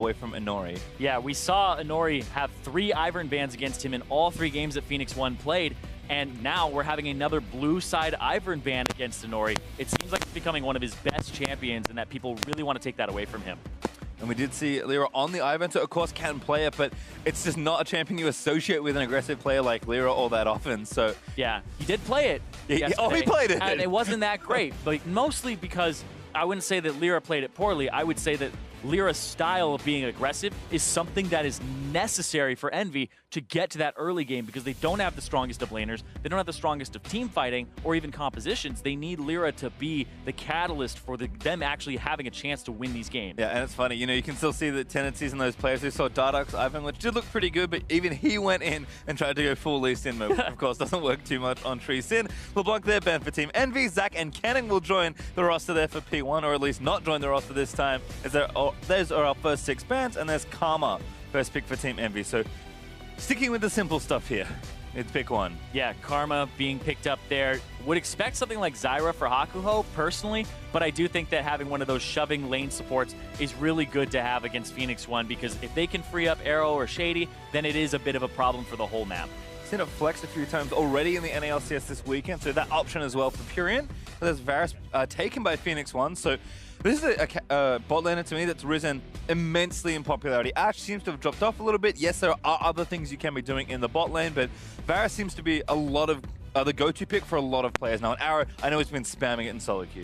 away from Inori. Yeah, we saw Inori have 3 Ivern bans against him in all 3 games that Phoenix1 played, and now we're having another blue side Ivern ban against Inori. It seems like it's becoming one of his best champions, and that people really want to take that away from him. And we did see Lyra on the Ivern, so of course can play it, but it's just not a champion you associate with an aggressive player like Lyra all that often. So yeah, he did play it. Oh, he played it. And it wasn't that great, but mostly because I wouldn't say that Lyra played it poorly. I would say that Lyra's style of being aggressive is something that is necessary for Envy to get to that early game, because they don't have the strongest of laners, they don't have the strongest of team fighting or even compositions. They need Lyra to be the catalyst for them actually having a chance to win these games. Yeah, and it's funny, you know, you can still see the tendencies in those players. We saw Dardock's Ivan, which did look pretty good, but even he went in and tried to go full Lee Sin mode, which of course doesn't work too much on Tree Sin. LeBlanc there banned for Team Envy. Zach and Canning will join the roster there for P1, or at least not join the roster this time, as those are our first 6 bans, and there's Karma, first pick for Team Envy. So sticking with the simple stuff here, it's pick 1. Yeah, Karma being picked up there. Would expect something like Zyra for Hakuho, personally, but I do think that having one of those shoving lane supports is really good to have against Phoenix1, because if they can free up Arrow or Shady, then it is a bit of a problem for the whole map. Seen it flexed a few times already in the LCS this weekend, so that option as well for Purian. There's Varus taken by Phoenix1, so this is a bot laner to me that's risen immensely in popularity. Ashe seems to have dropped off a little bit. Yes, there are other things you can be doing in the bot lane, but Varus seems to be a lot of the go-to pick for a lot of players now. And Arrow, I know he's been spamming it in solo queue.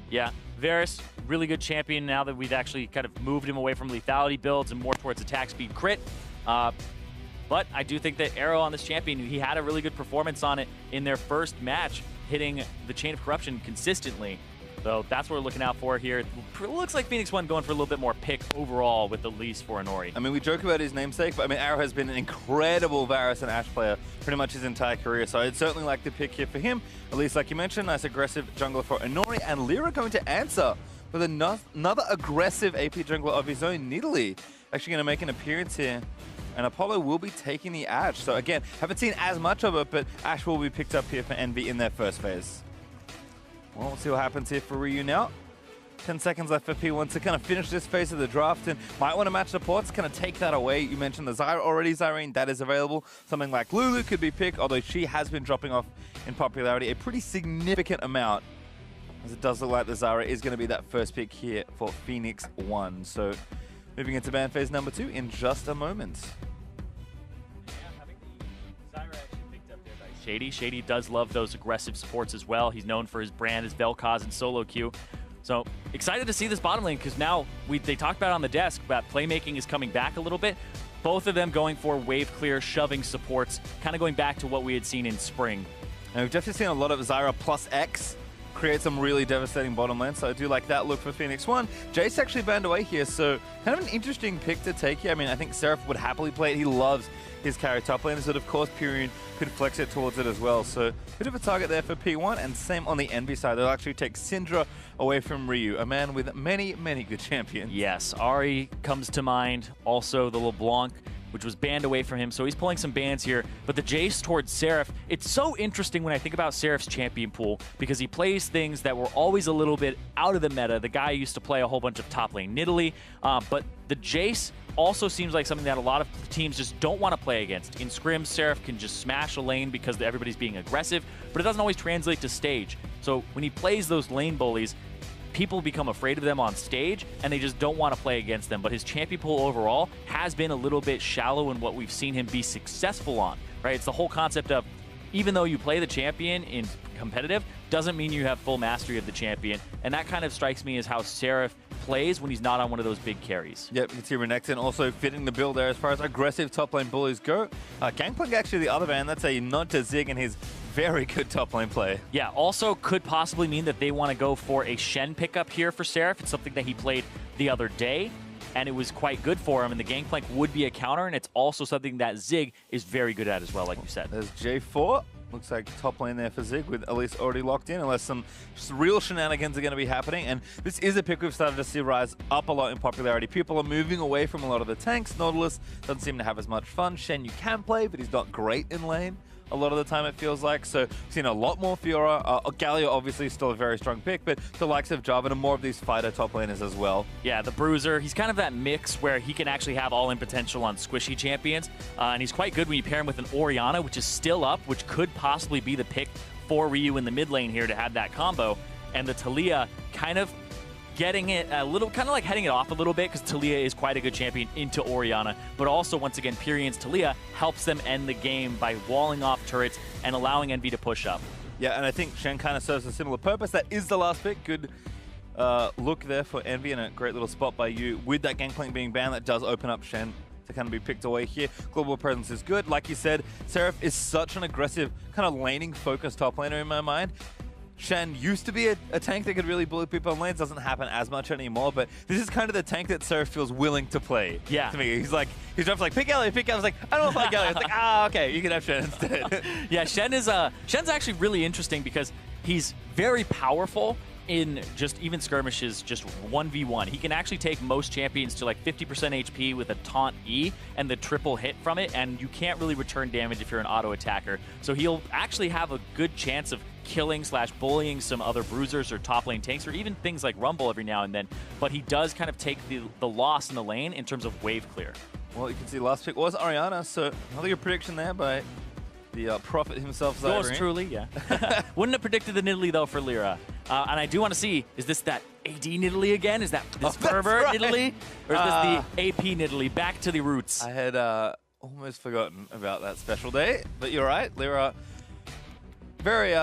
Yeah, Varus, really good champion now that we've actually kind of moved him away from lethality builds and more towards attack speed crit. But I do think that Arrow on this champion, he had a really good performance on it in their first match, hitting the Chain of Corruption consistently. So that's what we're looking out for here. It looks like Phoenix1 going for a little bit more pick overall with the lease for Inori. I mean, we joke about his namesake, but I mean, Arrow has been an incredible Varus and Ashe player pretty much his entire career. So I'd certainly like the pick here for him. At least, like you mentioned, nice aggressive jungler for Inori. And Lyra going to answer with another aggressive AP jungler of his own, Nidalee. Actually going to make an appearance here. And Apollo will be taking the Ashe. So again, haven't seen as much of it, but Ashe will be picked up here for Envy in their first phase. Well, we'll see what happens here for Ryu now. 10 seconds left for P1 to kind of finish this phase of the draft, and might want to match the ports, kind of take that away. You mentioned the Zyra already, Zyrene, that is available. Something like Lulu could be picked, although she has been dropping off in popularity a pretty significant amount, as it does look like the Zyra is going to be that first pick here for Phoenix1. So moving into ban phase number 2 in just a moment. Shady does love those aggressive supports as well. He's known for his brand as Vel'Koz and solo queue. So excited to see this bottom lane, because now they talked about on the desk about playmaking is coming back a little bit. Both of them going for wave clear, shoving supports, kind of going back to what we had seen in spring. And we've definitely seen a lot of Zyra plus X create some really devastating bottom lane, so I do like that look for Phoenix1. Jace actually banned away here, so kind of an interesting pick to take here. I mean, I think Seraph would happily play it. He loves his carry top laners, but of course Purian could flex it towards it as well. So bit of a target there for P1, and same on the Envy side. They'll actually take Syndra away from Ryu, a man with many, many good champions. Yes, Ahri comes to mind. Also the LeBlanc, which was banned away from him, so he's pulling some bans here. But the Jace towards Seraph, it's so interesting when I think about Seraph's champion pool, because he plays things that were always a little bit out of the meta. The guy used to play a whole bunch of top lane Nidalee, but the Jace also seems like something that a lot of teams just don't want to play against. In scrims, Seraph can just smash a lane because everybody's being aggressive, but it doesn't always translate to stage. So when he plays those lane bullies, people become afraid of them on stage, and they just don't want to play against them. But his champion pool overall has been a little bit shallow in what we've seen him be successful on, right? It's the whole concept of, even though you play the champion in competitive, doesn't mean you have full mastery of the champion. And that kind of strikes me as how Seraph plays when he's not on one of those big carries. Yep, you can see Renekton also fitting the bill there as far as aggressive top lane bullies go. Gangplank actually the other van, that's a nod to Zig and his very good top lane play. Yeah, also could possibly mean that they want to go for a Shen pickup here for Seraph. It's something that he played the other day, and it was quite good for him, and the Gangplank would be a counter, and it's also something that Zig is very good at as well, like you said. There's J4. Looks like top lane there for Zig with Elise already locked in, unless some real shenanigans are going to be happening. And this is a pick we've started to see rise up a lot in popularity. People are moving away from a lot of the tanks. Nautilus doesn't seem to have as much fun. Shen you can play, but he's not great in lane. a lot of the time, it feels like. So we've seen a lot more Fiora. Galio obviously still a very strong pick, but the likes of Jarvan and more of these fighter top laners as well. Yeah, the Bruiser, he's kind of that mix where he can actually have all-in potential on squishy champions, and he's quite good when you pair him with an Orianna, which is still up, which could possibly be the pick for Ryu in the mid lane here to have that combo. And the Taliyah kind of getting it a little, kind of like heading it off a little bit, because Taliyah is quite a good champion into Orianna. But also, once again, Pyrian's Taliyah helps them end the game by walling off turrets and allowing Envy to push up. Yeah, and I think Shen kind of serves a similar purpose. That is the last pick. Good look there for Envy, and a great little spot by you. With that Gangplank being banned, that does open up Shen to kind of be picked away here. Global presence is good. Like you said, Seraph is such an aggressive, kind of laning focused top laner in my mind. Shen used to be a tank that could really bully people on lanes. Doesn't happen as much anymore, but this is kind of the tank that Seraph feels willing to play. Yeah. To me, he's just like, pick Ellie, pick Ellie. I was like, I don't want to play Ellie. It's like, okay, you can have Shen instead. Yeah, Shen's actually really interesting because he's very powerful in just even skirmishes, just 1v1. He can actually take most champions to like 50% HP with a taunt E and the triple hit from it, and you can't really return damage if you're an auto attacker. So he'll actually have a good chance of killing / bullying some other bruisers or top lane tanks, or even things like Rumble every now and then. But he does kind of take the loss in the lane in terms of wave clear. Well, you can see last pick was Orianna, so another good prediction there by the prophet himself, Zyrian. Yours truly, yeah. Wouldn't have predicted the Nidalee, though, for Lyra. And I do want to see, is this that AD Nidalee again? Is that this Fervor right. Nidalee? Or is this the AP Nidalee? Back to the roots. I had almost forgotten about that special day, but you're right. Lyra, very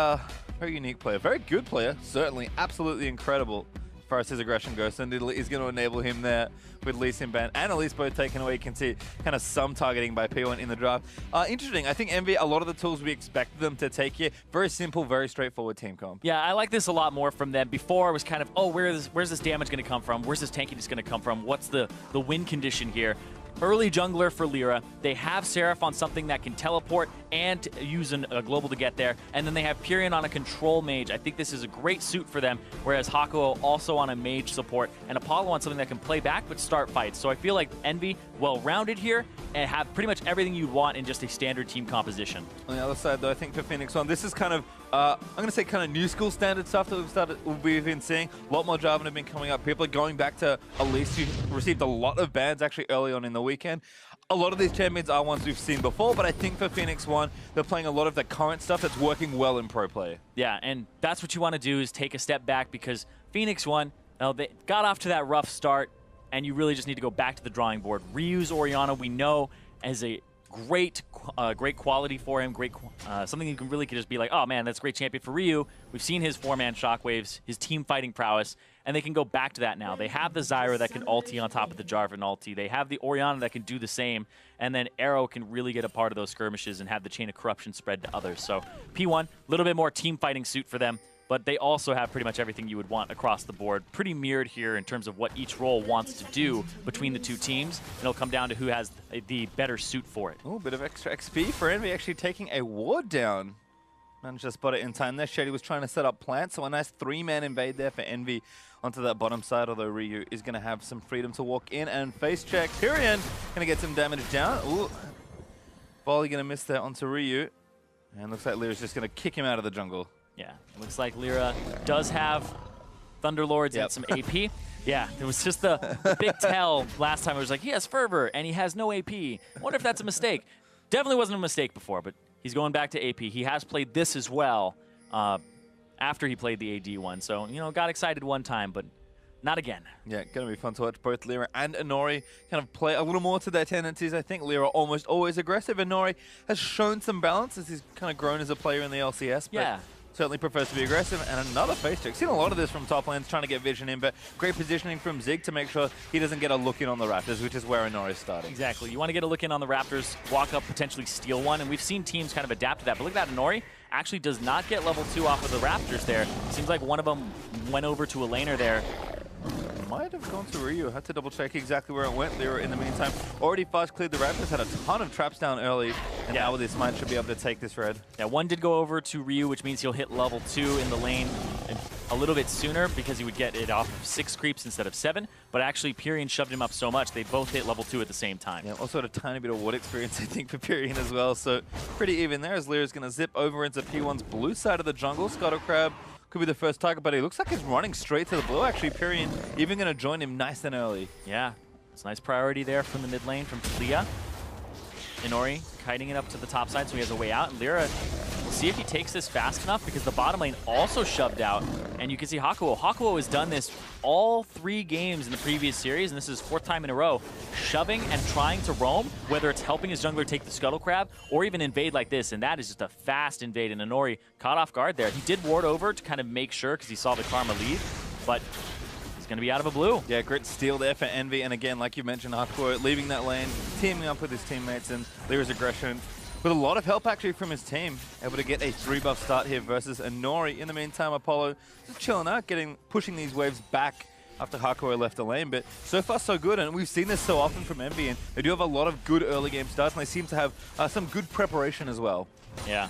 unique player. Very good player, certainly. Absolutely incredible as far as his aggression goes. So Nidalee is going to enable him there with Lee Sin ban and Elise both taken away. You can see kind of some targeting by P1 in the draft. Interesting. I think Envy, a lot of the tools we expected them to take here, very simple, very straightforward team comp. Yeah, I like this a lot more from them. Before, it was kind of, oh, where's this damage going to come from? Where's this tankiness going to come from? What's the win condition here? Early jungler for Lyra. They have Seraph on something that can teleport and use a global to get there. And then they have Pyrian on a control mage. I think this is a great suit for them, whereas Hakuo also on a mage support, and Apollo on something that can play back but start fights. So I feel like Envy, well-rounded here, and have pretty much everything you'd want in just a standard team composition. On the other side, though, I think for Phoenix1, this is kind of, I'm going to say kind of new school standard stuff that we've been seeing. A lot more Jarvan have been coming up. People are going back to Elise, who received a lot of bans actually early on in the weekend. A lot of these champions are ones we've seen before, but I think for Phoenix1, they're playing a lot of the current stuff that's working well in pro play. Yeah, and that's what you want to do, is take a step back, because Phoenix1, they got off to that rough start, and you really just need to go back to the drawing board. Reuse Orianna, we know, as a great quality for him, something you can really just be like, oh man, that's a great champion for Ryu. We've seen his 4-man shockwaves, his team fighting prowess, and they can go back to that now. They have the Zyra that can ulti on top of the Jarvan ulti. They have the Orianna that can do the same, and then Arrow can really get a part of those skirmishes and have the chain of corruption spread to others. So P1, a little bit more team fighting suit for them, but they also have pretty much everything you would want across the board. Pretty mirrored here in terms of what each role wants to do between the two teams, and it'll come down to who has the better suit for it. Oh, bit of extra XP for Envy, actually taking a ward down. Managed to spot it in time there. Shady was trying to set up plant, so a nice 3-man invade there for Envy onto that bottom side, although Ryu is going to have some freedom to walk in and face check. Pyrian going to get some damage down. Ooh. Volley going to miss there onto Ryu. And looks like Lyra's just going to kick him out of the jungle. Yeah, looks like Lyra does have Thunderlords and some AP. Yeah, it was just the big tell last time. It was like, he has Fervor and he has no AP. I wonder if that's a mistake. Definitely wasn't a mistake before, but he's going back to AP. He has played this as well after he played the AD one. So, you know, got excited one time, but not again. Yeah, going to be fun to watch both Lyra and Inori kind of play a little more to their tendencies. I think Lyra almost always aggressive. Inori has shown some balance as he's kind of grown as a player in the LCS. But yeah. Certainly prefers to be aggressive, and another face check. Seen a lot of this from top lanes, trying to get vision in, but great positioning from Zig to make sure he doesn't get a look in on the Raptors, which is where Inori is starting. Exactly. You want to get a look in on the Raptors, walk up, potentially steal one, and we've seen teams kind of adapt to that. But look at that, Inori actually does not get level 2 off of the Raptors there. Seems like one of them went over to a laner there. Might have gone to Ryu. Had to double check exactly where it went. Lyra, in the meantime, already fast cleared the Raptors, had a ton of traps down early, and now with this Smite should be able to take this red. Yeah, one did go over to Ryu, which means he'll hit level 2 in the lane. And a little bit sooner because he would get it off of 6 creeps instead of 7, but actually Pyrian shoved him up so much they both hit level 2 at the same time. Yeah, also had a tiny bit of ward experience, I think, for Pyrian as well, so pretty even there as Lyra's going to zip over into P1's blue side of the jungle. Scuttle Crab could be the first target, but he looks like he's running straight to the blue. Actually, Pyrian even going to join him nice and early. Yeah, it's a nice priority there from the mid lane from Clea. Inori kiting it up to the top side so he has a way out, and Lyra will see if he takes this fast enough because the bottom lane also shoved out, and you can see Hakuo. Hakuo has done this all 3 games in the previous series, and this is his 4th time in a row, shoving and trying to roam, whether it's helping his jungler take the Scuttle Crab or even invade like this, and that is just a fast invade, and Inori caught off guard there. He did ward over to kind of make sure because he saw the Karma leave, but going to be out of a blue. Yeah, great steal there for Envy, and again, like you mentioned, Hakuo leaving that lane, teaming up with his teammates, and Lyra's aggression with a lot of help actually from his team, able to get a 3-buff start here versus Inori. In the meantime, Apollo just chilling out, pushing these waves back after Hakuo left the lane, but so far so good, and we've seen this so often from Envy, and they do have a lot of good early game starts, and they seem to have some good preparation as well. Yeah,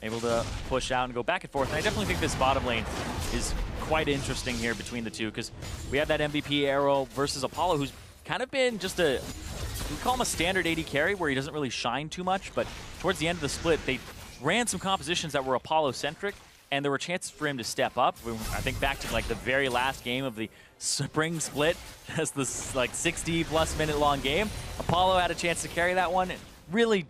able to push out and go back and forth, and I definitely think this bottom lane is quite interesting here between the two because we have that MVP Arrow versus Apollo, who's kind of been just we call him a standard AD carry where he doesn't really shine too much, but towards the end of the split, they ran some compositions that were Apollo-centric, and there were chances for him to step up. I think back to like the very last game of the spring split, as this like 60+ minute long game. Apollo had a chance to carry that one. Really,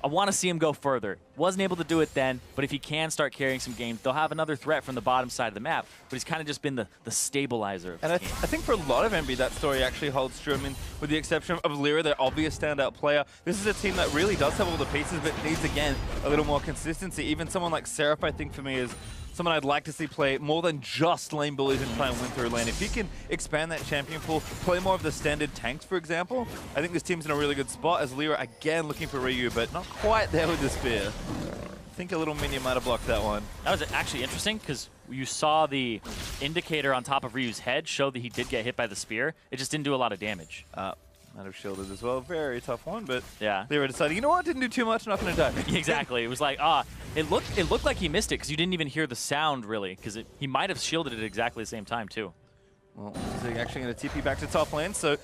I want to see him go further. Wasn't able to do it then, but if he can start carrying some games, they'll have another threat from the bottom side of the map, but he's kind of just been the stabilizer. And I think for a lot of NB, that story actually holds true. I mean, with the exception of Lyra, their obvious standout player, this is a team that really does have all the pieces, but needs, again, a little more consistency. Even someone like Seraph, I think, for me, is someone I'd like to see play more than just lane bullies and try and win through lane. If he can expand that champion pool, play more of the standard tanks, for example, I think this team's in a really good spot as Lyra, again, looking for Ryu, but not quite there with the spear. I think a little minion might have blocked that one. That was actually interesting because you saw the indicator on top of Ryu's head show that he did get hit by the spear. It just didn't do a lot of damage. Might have shielded as well. Very tough one, but yeah, Lyra decided, you know what, didn't do too much, not going to die. Exactly. It was like, it looked like he missed it because you didn't even hear the sound really, because he might have shielded it at exactly the same time too. Well, Zig actually going to TP back to top lane, so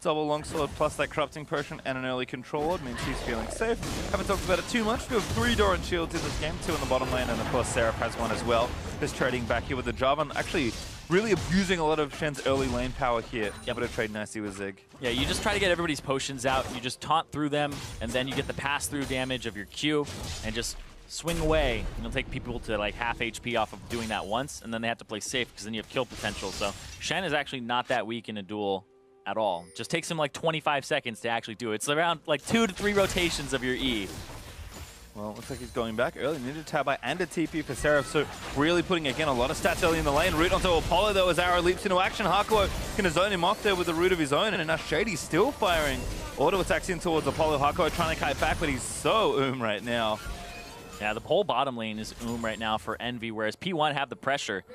double longsword plus that corrupting potion and an early control means he's feeling safe. Haven't talked about it too much. We have 3 Doran shields in this game, 2 in the bottom lane, and of course Seraph has one as well. Just trading back here with the Jarvan, actually really abusing a lot of Shen's early lane power here. Able to trade nicely with Zig. Yeah, you just try to get everybody's potions out. You just taunt through them, and then you get the pass-through damage of your Q, and just swing away. And you'll take people to like half HP off of doing that once, and then they have to play safe because then you have kill potential. So Shen is actually not that weak in a duel at all. Just takes him like 25 seconds to actually do it. It's around like 2 to 3 rotations of your E. Well, looks like he's going back early. Needed a Tabi and a TP for Seraph, so really putting, again, a lot of stats early in the lane. Root onto Apollo, though, as Arrow leaps into action. Hakuo can zone him off there with the root of his own, and now Shady's still firing. Auto attacks in towards Apollo. Hakuo trying to kite back, but he's so right now. Yeah, the whole bottom lane is right now for Envy, whereas P1 have the pressure.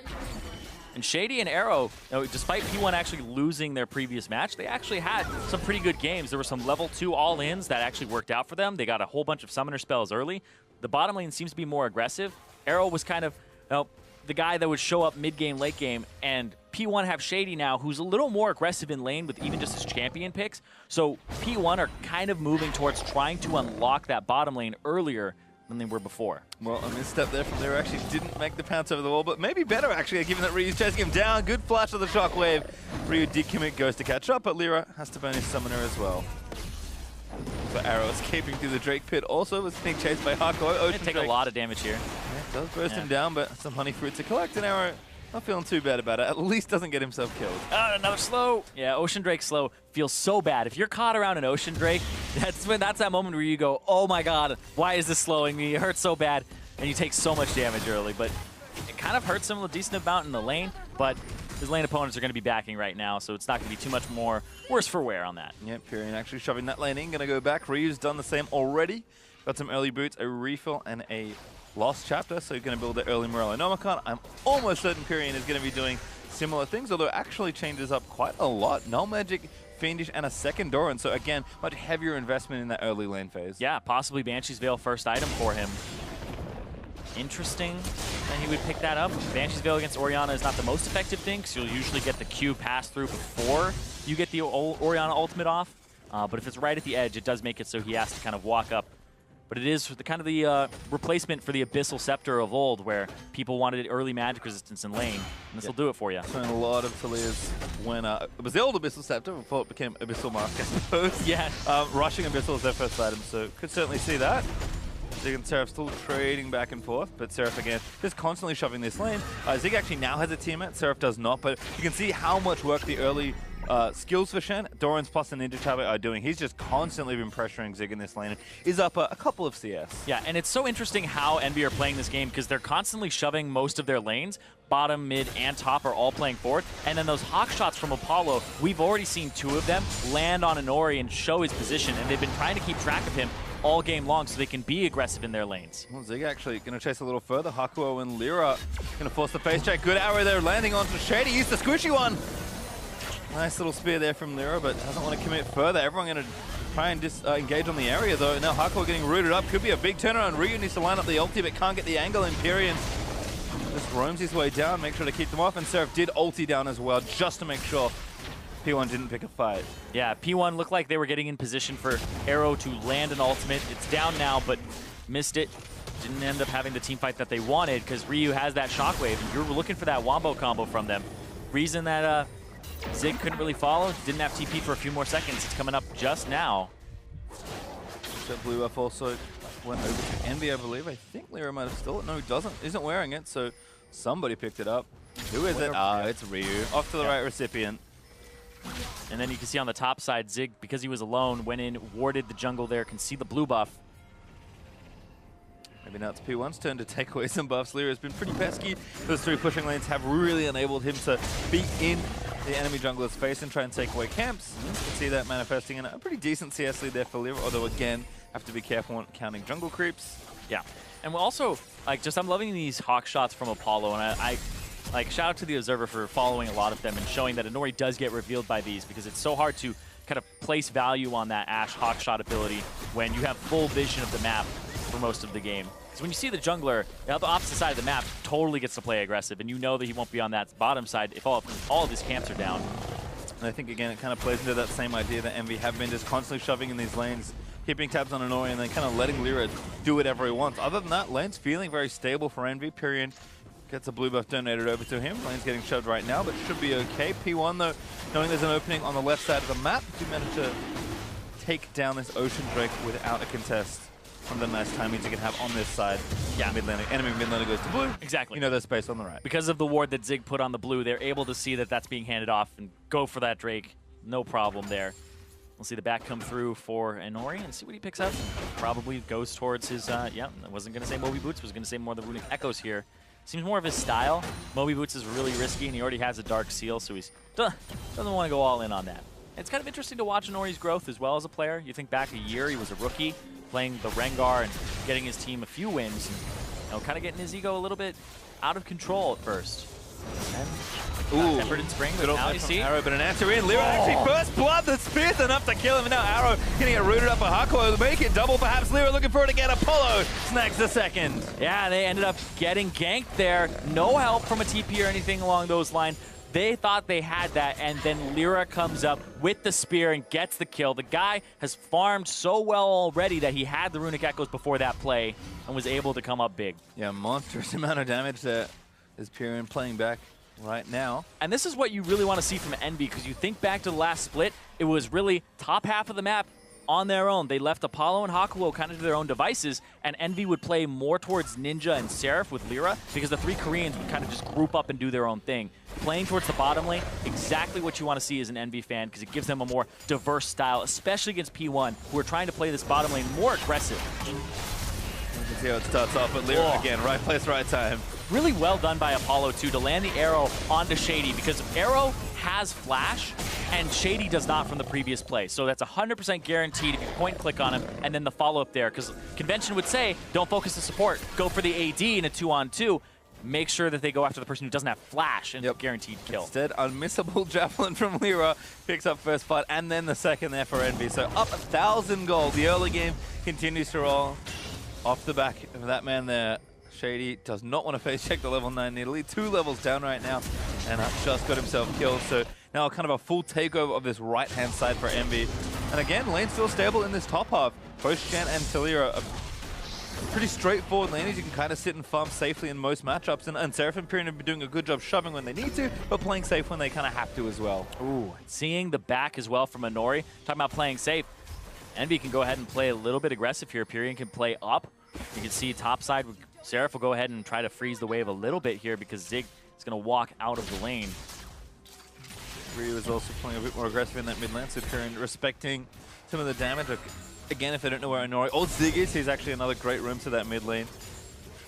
And Shady and Arrow, despite P1 actually losing their previous match, they actually had some pretty good games. There were some level 2 all-ins that actually worked out for them. They got a whole bunch of summoner spells early. The bottom lane seems to be more aggressive. Arrow was kind of the guy that would show up mid-game, late game, and P1 have Shady now, who's a little more aggressive in lane with even just his champion picks. So P1 are kind of moving towards trying to unlock that bottom lane earlier than they were before. Well, a misstep there from there. Actually didn't make the pounce over the wall, but maybe better actually, given that Ryu's chasing him down. Good flash of the shockwave. Ryu decommit, goes to catch up, but Lyra has to burn his summoner as well. So Arrow escaping through the Drake pit also was being chased by Hakuo. Ocean take Drake. A lot of damage here. Yeah, does burst him down, but some honey fruit to collect, and Arrow not feeling too bad about it. At least doesn't get himself killed. Another slow. Yeah, Ocean Drake slow feels so bad. If you're caught around an Ocean Drake, that's that moment where you go, oh my god, why is this slowing me? It hurts so bad. And you take so much damage early, but it kind of hurts him a decent amount in the lane, but his lane opponents are going to be backing right now, so it's not going to be too much more worse for wear on that. Yep, Pyrian actually shoving that lane in, going to go back. Ryu's done the same already. Got some early boots, a refill, and a lost chapter, so you're going to build the early Morellonomicon. I'm almost certain Pyrian is going to be doing similar things, although it actually changes up quite a lot. Null Magic, Fiendish, and a second Doran, so again, much heavier investment in that early lane phase. Yeah, possibly Banshee's Veil first item for him. interesting that he would pick that up. Banshee's Veil against Orianna is not the most effective thing, because you'll usually get the Q pass through before you get the Orianna ultimate off. But if it's right at the edge, it does make it so he has to kind of walk up. But it is the kind of the replacement for the Abyssal Scepter of old, where people wanted early magic resistance in lane, and this will do it for you. So a lot of Talia's when it was the old Abyssal Scepter before it became Abyssal Mask, I suppose. Yeah. Rushing Abyssal is their first item, so could certainly see that. Zig and Seraph still trading back and forth, but Seraph again just constantly shoving this lane. Zig actually now has a teammate, Seraph does not, but you can see how much work the early skills for Shen, Doran's plus the Ninja Chaba are doing. He's just constantly been pressuring Zig in this lane. Is up a couple of CS. Yeah, and it's so interesting how EnVy are playing this game, because they're constantly shoving most of their lanes. Bottom, mid, and top are all playing forward. And then those hawk shots from Apollo, we've already seen 2 of them land on Inori and show his position, and they've been trying to keep track of him all game long so they can be aggressive in their lanes. Well, Zig actually going to chase a little further. Hakuo and Lyra going to force the face check. Good arrow there, landing onto Shady. Used the squishy one. Nice little spear there from Lyra, but doesn't want to commit further. Everyone going to try and engage on the area, though. Now Hakuo getting rooted up. Could be a big turnaround. Ryu needs to line up the ulti, but can't get the angle. Empyrean just roams his way down, make sure to keep them off. And Seraph did ulti down as well, just to make sure P1 didn't pick a fight. Yeah, P1 looked like they were getting in position for Arrow to land an ultimate. It's down now, but missed it. Didn't end up having the team fight that they wanted, because Ryu has that shockwave, and you're looking for that wombo combo from them. Reason that Zig couldn't really follow, didn't have TP for a few more seconds. It's coming up just now. So blue buff also went over to EnVy, I believe. I think Lyra might have stolen it. No, he doesn't. Isn't wearing it, so somebody picked it up. Who is it? Ah, it's Ryu. Off to the right recipient. And then you can see on the top side, Zig, because he was alone, went in, warded the jungle there, can see the blue buff. Maybe now it's P1's turn to take away some buffs. Lyra's been pretty pesky. Those 3 pushing lanes have really enabled him to be in the enemy jungler's face and try and take away camps. You can see that manifesting in a pretty decent CS lead there for Lyra, although again, have to be careful when counting jungle creeps. Yeah. And we're also, like, I'm loving these hawk shots from Apollo, and I shout out to the Observer for following a lot of them and showing that Inori does get revealed by these, because it's so hard to kind of place value on that Ashe hawk shot ability when you have full vision of the map for most of the game. Because when you see the jungler, the opposite side of the map totally gets to play aggressive, and you know that he won't be on that bottom side if all of his camps are down. And I think, again, it kind of plays into that same idea that EnVy have been just constantly shoving in these lanes, keeping tabs on Inori, and then kind of letting Lyra do whatever he wants. Other than that, lane's feeling very stable for EnVy. Pyrian gets a blue buff donated over to him. Lane's getting shoved right now, but should be okay. P1, though, knowing there's an opening on the left side of the map, do manage to take down this Ocean Drake without a contest. One of the nice timings you can have on this side. Yeah, enemy mid laner goes to blue. Exactly. You know there's space on the right. Because of the ward that Zig put on the blue, they're able to see that that's being handed off and go for that Drake. No problem there. We'll see the back come through for Inori and see what he picks up. Probably goes towards his, yeah, I wasn't going to say Moby Boots, was going to say more of the Runic Echoes here. Seems more of his style. Moby Boots is really risky, and he already has a Dark Seal, so he doesn't want to go all in on that. It's kind of interesting to watch Inori's growth as well as a player. You think back a year, he was a rookie, playing the Rengar and getting his team a few wins, and kind of getting his ego a little bit out of control at first. And Tempered in Spring, but now you see Arrow, but an answer in. Lyra actually first blood. The spear's enough to kill him, and now Arrow getting it rooted up by Hakuo. Make it double, perhaps. Lyra looking for it again. Apollo snags the second. Yeah, they ended up getting ganked there. No help from a TP or anything along those lines. They thought they had that, and then Lyra comes up with the spear and gets the kill. The guy has farmed so well already that he had the Runic Echoes before that play and was able to come up big. Yeah, monstrous amount of damage there is Pyrian playing back right now. And this is what you really want to see from EnVy, because you think back to the last split, it was really top half of the map on their own. They left Apollo and Hakuo kind of to their own devices, and EnVy would play more towards Ninja and Seraph with Lyra, because the 3 Koreans would kind of just group up and do their own thing. Playing towards the bottom lane, exactly what you want to see as an EnVy fan, because it gives them a more diverse style, especially against P1, who are trying to play this bottom lane more aggressive. You can see how it starts off, but Lyra again, right place, right time. Really well done by Apollo, too, to land the arrow onto Shady, because Arrow has flash, and Shady does not from the previous play. So that's 100% guaranteed if you point and click on him, and then the follow-up there, because convention would say, don't focus the support, go for the AD in a 2-on-2, make sure that they go after the person who doesn't have flash and guaranteed kill. Instead, unmissable Javelin from Lyra picks up first fight, and then the second there for EnVy. So up 1,000 gold. The early game continues to roll off the back of that man there. Shady does not want to face check the level 9 Nidalee. 2 levels down right now, and just got himself killed. So now kind of a full takeover of this right-hand side for Envy. And again, lane still stable in this top half. Both Shen and Taliyah are pretty straightforward lanes. You can kind of sit and farm safely in most matchups. And Seraph and Pyrian have been doing a good job shoving when they need to, but playing safe when they kind of have to as well. Ooh, seeing the back as well from Inori. Talking about playing safe. Envy can go ahead and play a little bit aggressive here. Pyrian can play up. You can see top side. Seraph will go ahead and try to freeze the wave a little bit here because Zig is going to walk out of the lane. Ryu is also playing a bit more aggressive in that mid lane, so Pyrian respecting some of the damage. Again, if they don't know where Inori or Zig is, he's actually another great room to that mid lane.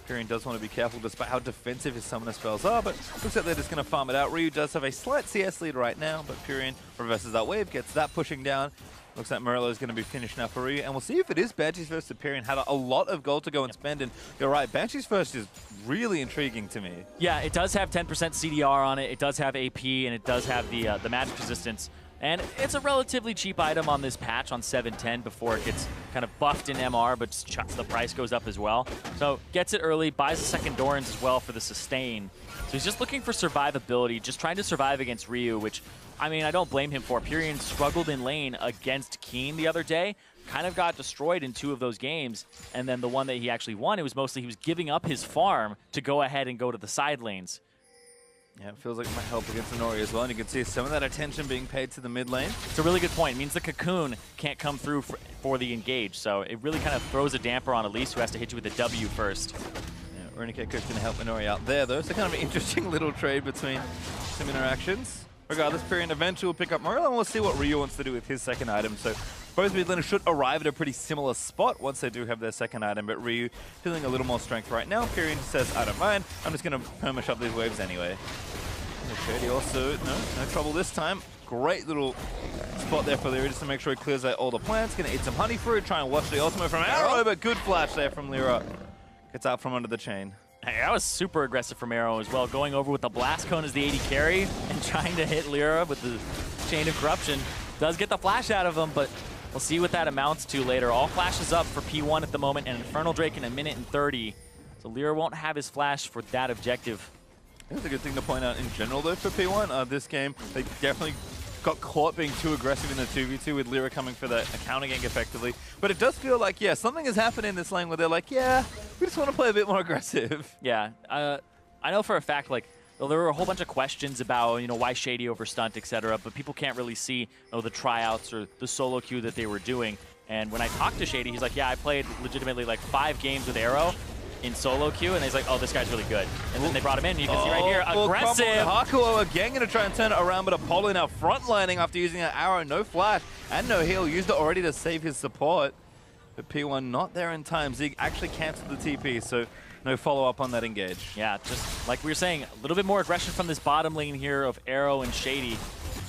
Pyrian does want to be careful despite how defensive his summoner spells are, but looks like they're just going to farm it out. Ryu does have a slight CS lead right now, but Pyrian reverses that wave, gets that pushing down. Looks like Morello is going to be finished now for Ryu, and we'll see if it is Banshee's first. Pyrian had a lot of gold to go and spend, and you're right, Banshee's first is really intriguing to me. Yeah, it does have 10% CDR on it, it does have AP, and it does have the magic resistance. And it's a relatively cheap item on this patch on 7.10 before it gets kind of buffed in MR, but the price goes up as well. So gets it early, buys a second Doran's as well for the sustain. So he's just looking for survivability, just trying to survive against Ryu, which, I mean, I don't blame him for. Pyrian struggled in lane against Keen the other day, kind of got destroyed in 2 of those games, and then the one that he actually won, it was mostly he was giving up his farm to go ahead and go to the side lanes. Yeah, it feels like it might help against Inori as well, and you can see some of that attention being paid to the mid lane. It's a really good point. It means the Cocoon can't come through for the engage, so it really kind of throws a damper on Elise, who has to hit you with a W first. Yeah, Runikeko's going to help Inori out there, though, so kind of an interesting little trade between some interactions. Regardless, Pyrian eventually will pick up Morello, and we'll see what Ryu wants to do with his second item. So both mid laners should arrive at a pretty similar spot once they do have their second item, but Ryu feeling a little more strength right now. Pyrian says, I don't mind, I'm just going to perma-shove these waves anyway. Shady also, no trouble this time. Great little spot there for Lyra just to make sure he clears out all the plants. Going to eat some honey fruit, try and watch the ultimate from Arrow, but good flash there from Lyra. Gets out from under the chain. Hey, that was super aggressive from Arrow as well, going over with the Blast Cone as the AD carry and trying to hit Lyra with the Chain of Corruption. Does get the flash out of him, but we'll see what that amounts to later. All flashes up for P1 at the moment, and Infernal Drake in 1:30. So Lyra won't have his flash for that objective. That's a good thing to point out in general, though, for P1. This game, they definitely got caught being too aggressive in the 2v2 with Lyra coming for the counter gank effectively. But it does feel like, yeah, something has happened in this lane where they're like, yeah, we just want to play a bit more aggressive. Yeah, I know for a fact, like, there were a whole bunch of questions about, you know, why Shady over stunt, etc., but people can't really see, you know, the tryouts or the solo queue that they were doing. And when I talked to Shady, he's like, yeah, I played legitimately like 5 games with Arrow in solo queue, and he's like, oh, this guy's really good. And then they brought him in, and you can see right here, aggressive. Hakuo again going to try and turn it around, but Apollo now frontlining after using that arrow. No flash and no heal. Used it already to save his support. But P1 not there in time. Zig actually canceled the TP, so no follow-up on that engage. Yeah, just like we were saying, a little bit more aggression from this bottom lane here of Arrow and Shady.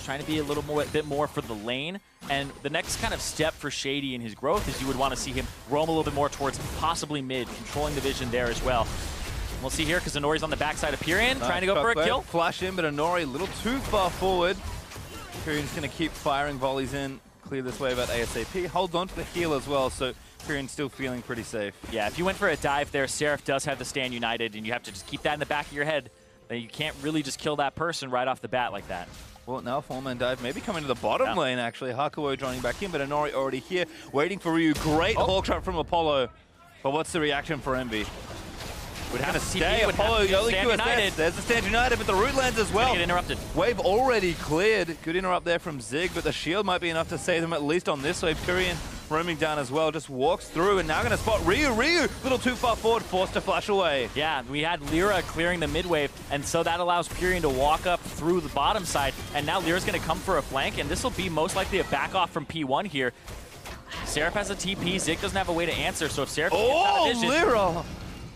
Trying to be a little more, bit more for the lane. And the next kind of step for Shady in his growth is you would want to see him roam a little bit more towards possibly mid, controlling the vision there as well. We'll see here because Inori's on the backside of Pyrian, trying to go for a kill. Flash in, but Inori a little too far forward. Pyrian's going to keep firing volleys in, clear this wave at ASAP. Hold on to the heal as well, so Pyrian's still feeling pretty safe. Yeah, if you went for a dive there, Seraph does have the stand united, and you have to just keep that in the back of your head. That you can't really just kill that person right off the bat like that. Well, now four-man dive, maybe coming to the bottom lane, actually. Hakuo joining back in, but Inori already here, waiting for Ryu. Great hawk shot from Apollo. But what's the reaction for Envy? Would have to stay. Apollo, the only QSS. There's the stand united, but the root lands as well. Get interrupted. Wave already cleared. Good interrupt there from Zig, but the shield might be enough to save them at least on this wave. Pyrian roaming down as well, just walks through, and now going to spot Ryu. Ryu, a little too far forward, forced to flash away. Yeah, we had Lyra clearing the mid wave, and so that allows Pyrian to walk up through the bottom side, and now Lyra's going to come for a flank, and this will be most likely a back off from P1 here. Seraph has a TP, Zig doesn't have a way to answer, so if Seraph gets out of vision... Lyra!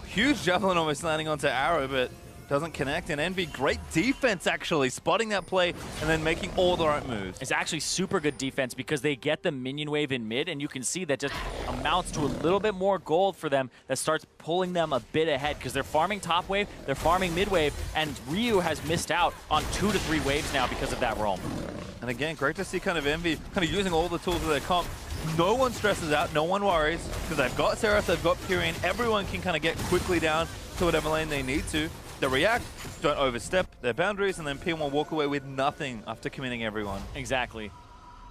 Huge javelin almost landing onto Arrow, but doesn't connect. And Envy, great defense actually, spotting that play and then making all the right moves. It's actually super good defense because they get the minion wave in mid, and you can see that just amounts to a little bit more gold for them that starts pulling them a bit ahead because they're farming top wave, they're farming mid wave, and Ryu has missed out on 2 to 3 waves now because of that roam. And again, great to see kind of Envy kind of using all the tools of their comp. No one stresses out, no one worries, because they've got Seraph, they've got Pyrian, everyone can kind of get quickly down, to whatever lane they need to. They react, don't overstep their boundaries, and then P1 walk away with nothing after committing everyone. Exactly.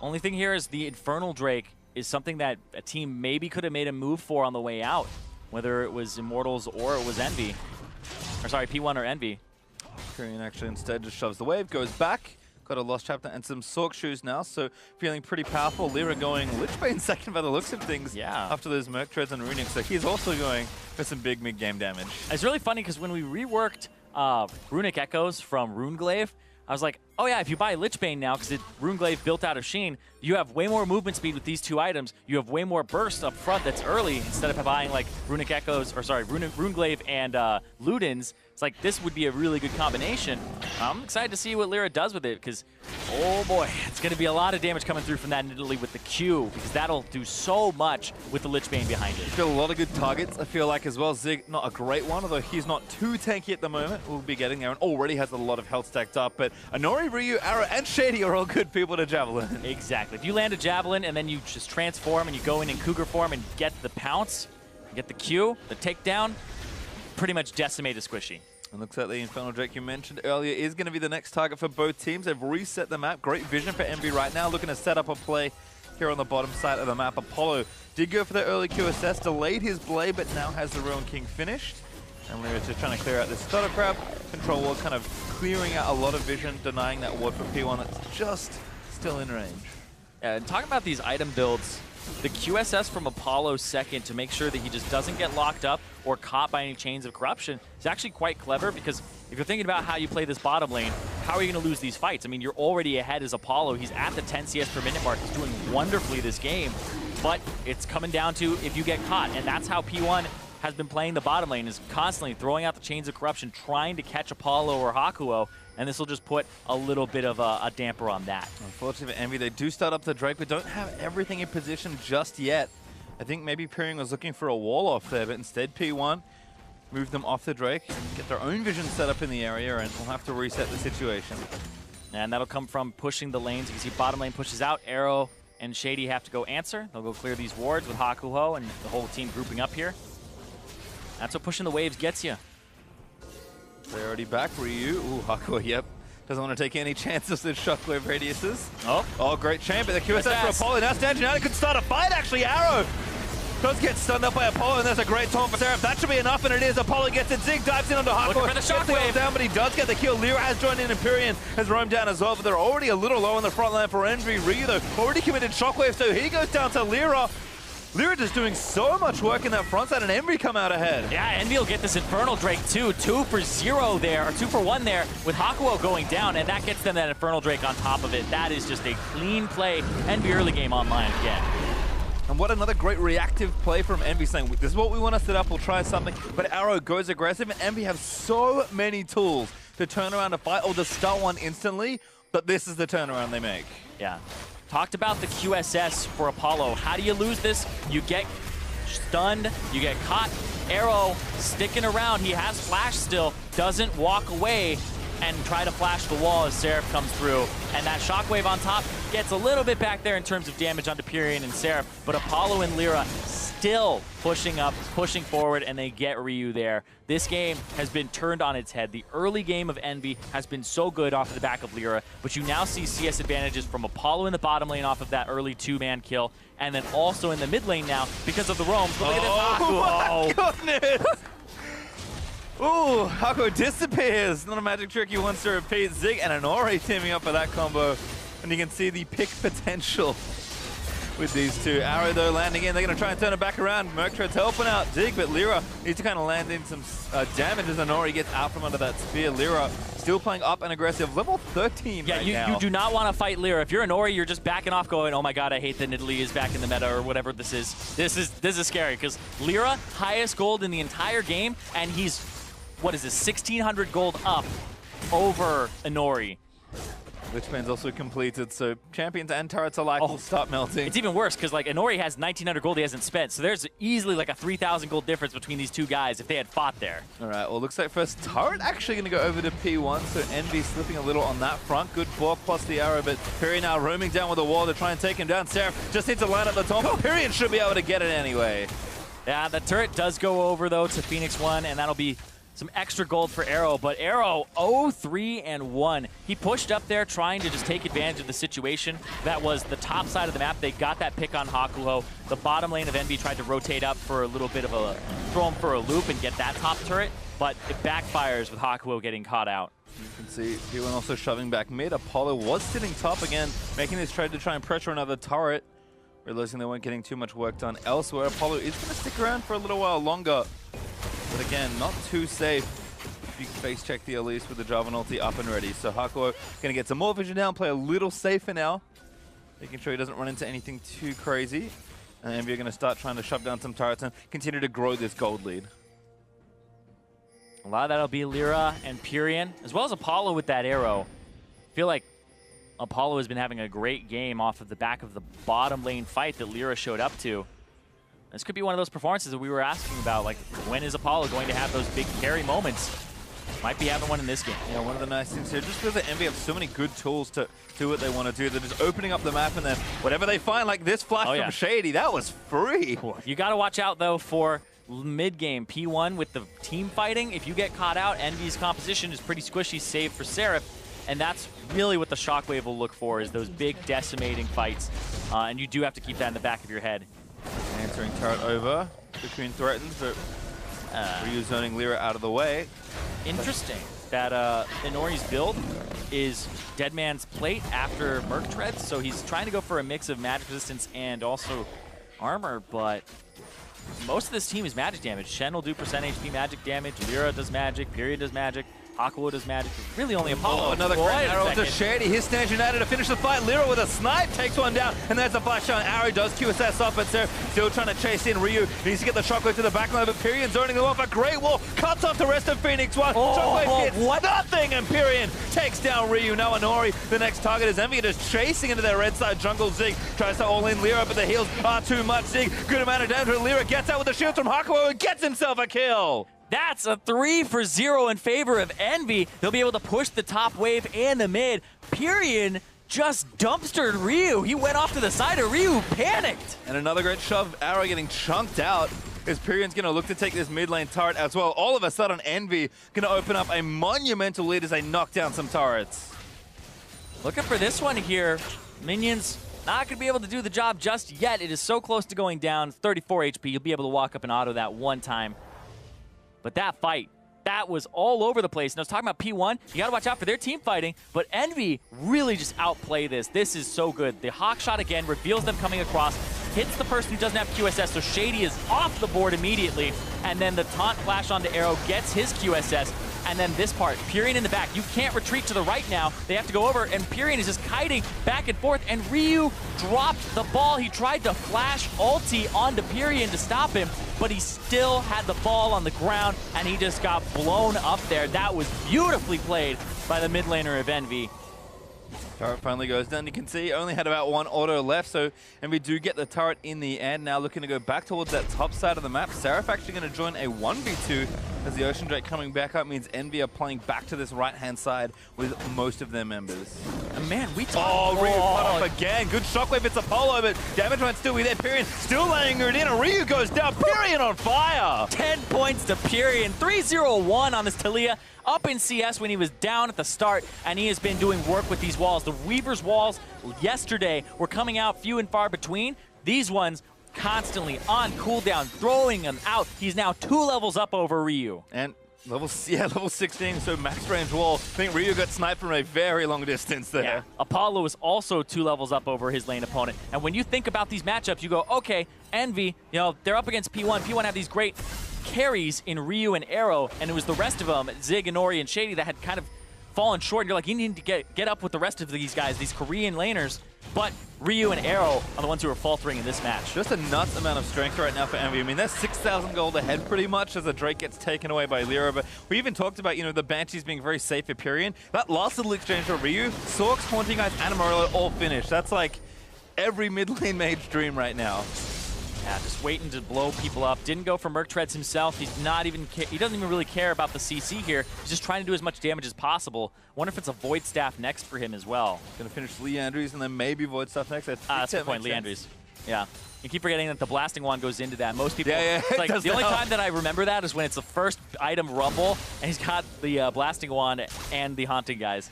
Only thing here is the Infernal Drake is something that a team maybe could have made a move for on the way out, whether it was Immortals or it was Envy. Or sorry, P1 or Envy. Korean actually instead just shoves the wave, goes back. Got a Lost Chapter and some Sork Shoes now, so feeling pretty powerful. Lyra going Lichbane second by the looks of things after those Merc Treads and Runic, so he's also going for some big mid-game damage. It's really funny because when we reworked Runic Echoes from Runeglaive, I was like, oh yeah, if you buy Lichbane now, because Runeglaive built out of Sheen, you have way more movement speed with these two items. You have way more burst up front that's early instead of buying like Runic Echoes, or sorry, Runeglaive and Ludens. It's like this would be a really good combination. I'm excited to see what Lyra does with it because, oh boy, it's going to be a lot of damage coming through from that Nidalee with the Q because that'll do so much with the Lichbane behind it. Still a lot of good targets, I feel like, as well. Zig, not a great one, although he's not too tanky at the moment. We'll be getting there and already has a lot of health stacked up. But Inori, Ryu, Arrow, and Shady are all good people to Javelin. Exactly. If you land a Javelin and then you just transform and you go in Cougar form and get the pounce, get the Q, the takedown, pretty much decimate a Squishy. And looks like the Infernal Drake you mentioned earlier is going to be the next target for both teams. They've reset the map. Great vision for Envy right now, looking to set up a play here on the bottom side of the map. Apollo did go for the early QSS, delayed his blade, but now has the Ruin King finished. And Lyra's just trying to clear out this Stutter Crab. Control Ward kind of clearing out a lot of vision, denying that ward for P1 that's just still in range. And talking about these item builds, the QSS from Apollo second to make sure that he just doesn't get locked up or caught by any chains of corruption is actually quite clever because if you're thinking about how you play this bottom lane, how are you going to lose these fights? I mean, you're already ahead as Apollo. He's at the 10 CS per minute mark. He's doing wonderfully this game, but it's coming down to if you get caught, and that's how P1 has been playing the bottom lane, is constantly throwing out the chains of corruption, trying to catch Apollo or Hakuo, and this will just put a little bit of a damper on that. Unfortunately for Envy, they do start up the Drake, but don't have everything in position just yet. I think maybe Peering was looking for a wall off there, but instead P1 moved them off the Drake and get their own vision set up in the area, and we'll have to reset the situation. And that'll come from pushing the lanes. You can see bottom lane pushes out, Arrow and Shady have to go answer. They'll go clear these wards with Hakuho and the whole team grouping up here. That's what pushing the waves gets you. They're already back. Ryu. Ooh, Hakuho, yep. Doesn't want to take any chances with shockwave radiuses. Oh, great chain, but the QSS for Apollo. Now standing out, it could start a fight, actually. Arrow does get stunned up by Apollo, and there's a great taunt for Seraph. That should be enough, and it is. Apollo gets it. Zig dives in onto Hakuho. Looking for the shockwave down, but he does get the kill. Lyra has joined in. Empyrean has roamed down as well, but they're already a little low on the front line for Envy. Ryu, though, already committed shockwave, so he goes down to Lyra. Lyra just doing so much work in that front side, and Envy come out ahead. Yeah, Envy will get this Infernal Drake too. 2 for 0 there, or 2 for 1 there, with Hakuo going down, and that gets them that Infernal Drake on top of it. That is just a clean play. Envy early game online again. And what another great reactive play from Envy, saying, this is what we want to set up, we'll try something. But Arrow goes aggressive, and Envy have so many tools to turn around a fight or to start one instantly, but this is the turnaround they make. Yeah. Talked about the QSS for Apollo. How do you lose this? You get stunned, you get caught. Arrow sticking around. He has flash still, doesn't walk away and try to flash the wall as Seraph comes through. And that shockwave on top gets a little bit back there in terms of damage onto Pyrian and Seraph, but Apollo and Lyra still pushing up, pushing forward, and they get Ryu there. This game has been turned on its head. The early game of Envy has been so good off of the back of Lyra, but you now see CS advantages from Apollo in the bottom lane off of that early 2-man kill, and then also in the mid lane now because of the roams. But look at this. Oh my goodness! Ooh, Hakuo disappears. Not a magic trick he wants to repeat. Zig and Inori teaming up for that combo. And you can see the pick potential with these two. Arrow, though, landing in. They're going to try and turn it back around. Merctred's helping out Zig, but Lyra needs to kind of land in some damage as Inori gets out from under that spear. Lyra still playing up and aggressive. Level 13 right now. You do not want to fight Lyra. If you're Inori, you're just backing off going, oh my god, I hate that Nidalee is back in the meta or whatever this is. This is scary because Lyra, highest gold in the entire game, and he's, what is this, 1,600 gold up over Inori. Lichbane's also completed, so champions and turrets alike will start melting. It's even worse because like Inori has 1,900 gold he hasn't spent, so there's easily like a 3,000 gold difference between these two guys if they had fought there. All right, well, looks like first turret actually going to go over to P1, so Envy slipping a little on that front. Good block plus the arrow, but Pyrian now roaming down with the wall to try and take him down. Seraph just needs to line up the top. Pyrian should be able to get it anyway. Yeah, the turret does go over though to Phoenix1, and that'll be Some extra gold for Arrow, but Arrow 0-3-1. He pushed up there trying to just take advantage of the situation. That was the top side of the map. They got that pick on Hakuho. The bottom lane of EnVy tried to rotate up for a little bit of a throw him for a loop and get that top turret, but it backfires with Hakuho getting caught out. You can see P1 also shoving back mid. Apollo was sitting top again, making this trade to try and pressure another turret. Realizing they weren't getting too much work done elsewhere. Apollo is going to stick around for a little while longer. But again, not too safe. You can face check the Elise with the Jarvan ulti up and ready. So Hakuho going to get some more vision down, play a little safer now. Making sure he doesn't run into anything too crazy. And EnVy are going to start trying to shove down some turrets and continue to grow this gold lead. A lot of that'll be Lyra and Purion, as well as Apollo with that arrow. I feel like Apollo has been having a great game off of the back of the bottom lane fight that Lyra showed up to. This could be one of those performances that we were asking about, like, when is Apollo going to have those big carry moments? Might be having one in this game. Yeah, one of the nice things here, just because the EnVy have so many good tools to do what they want to do, they're just opening up the map, and then whatever they find, like this flash from Shady, that was free. You got to watch out, though, for mid-game P1 with the team fighting. If you get caught out, EnVy's composition is pretty squishy, save for Seraph, and that's really what the Shockwave will look for, is those big decimating fights. And you do have to keep that in the back of your head. Answering turret over. Cocoon threatens, but Ryu zoning Lyra out of the way. Interesting that Inori's build is Dead Man's Plate after Merc Treads, so he's trying to go for a mix of magic resistance and also armor, but most of this team is magic damage. Shen will do percent HP magic damage, Lyra does magic, Period does magic, Hakuho does magic. Really only Apollo. Oh, another great arrow to Shady. His Stand United to finish the fight. Lyra with a snipe takes one down, and there's a flash shot. Arrow does QSS off, but still trying to chase in. Ryu needs to get the Shockwave to the back line, but Purion zoning them off. A great wall cuts off the rest of Phoenix1. Shockwave hits nothing, and Purion takes down Ryu. Now Inori, the next target is EnVy, just chasing into their red side jungle. Zig tries to all in Lyra, but the heals are too much. Zig, good amount of damage. Lyra gets out with the shield from Hakuho and gets himself a kill. That's a 3-for-0 in favor of EnVy. They'll be able to push the top wave and the mid. Purion just dumpstered Ryu. He went off to the side, and Ryu panicked. And another great shove. Arrow getting chunked out. As Purion's going to look to take this mid lane turret as well. All of a sudden, EnVy going to open up a monumental lead as they knock down some turrets. Looking for this one here. Minions not going to be able to do the job just yet. It is so close to going down. 34 HP. You'll be able to walk up and auto that one time. But that fight, that was all over the place. And I was talking about P1, you got to watch out for their team fighting, but EnVy really just outplay this. This is so good. The Hawk shot again reveals them coming across, hits the person who doesn't have QSS, so Shady is off the board immediately, and then the taunt flash onto Arrow gets his QSS, and then this part, Purion in the back. You can't retreat to the right now. They have to go over, and Purion is just kiting back and forth, and Ryu dropped the ball. He tried to flash ulti onto Purion to stop him, but he still had the ball on the ground, and he just got blown up there. That was beautifully played by the mid laner of EnVy. Turret finally goes down. You can see only had about one auto left, so EnVy do get the turret in the end. Now looking to go back towards that top side of the map. Seraph actually going to join a 1v2 as the Ocean Drake coming back up means EnVy are playing back to this right-hand side with most of their members. And man, we talked. Oh, Ryu cut off again. Good Shockwave, it's Apollo, but damage might still be there. Purion still laying it in, and Ryu goes down. Purion on fire! 10 points to Purion. 3-0-1 on this Taliyah. Up in CS when he was down at the start, and he has been doing work with these walls. The Weaver's walls yesterday were coming out few and far between. These ones constantly on cooldown, throwing them out. He's now 2 levels up over Ryu. And level 16, so max range wall. I think Ryu got sniped from a very long distance there. Yeah. Apollo is also 2 levels up over his lane opponent. And when you think about these matchups, you go, okay, EnVy, you know, they're up against P1. P1 have these great carries in Ryu and Arrow, and it was the rest of them, Zig, Inori, and Shady, that had kind of fallen short. And you're like, you need to get up with the rest of these guys, these Korean laners. But Ryu and Arrow are the ones who are faltering in this match. Just a nuts amount of strength right now for EnVy. I mean, they're 6,000 gold ahead pretty much as the Drake gets taken away by Lyra. But we even talked about, you know, the Banshees being very safe for Purion. That last little exchange for Ryu, Sorks, Haunting Eyes, and Amarillo all finished. That's like every mid lane mage dream right now. Yeah, just waiting to blow people up. Didn't go for Merc Treads himself. He's not even he doesn't even really care about the CC here. He's just trying to do as much damage as possible. Wonder if it's a Void Staff next for him as well. Gonna finish Lee Andrews and then maybe Void Staff next. That's the point, Lee Andrews. Yeah. You keep forgetting that the blasting wand goes into that. Most people, it's like the only time that I remember that is when it's the first item rumble, and he's got the blasting wand and the haunting guys.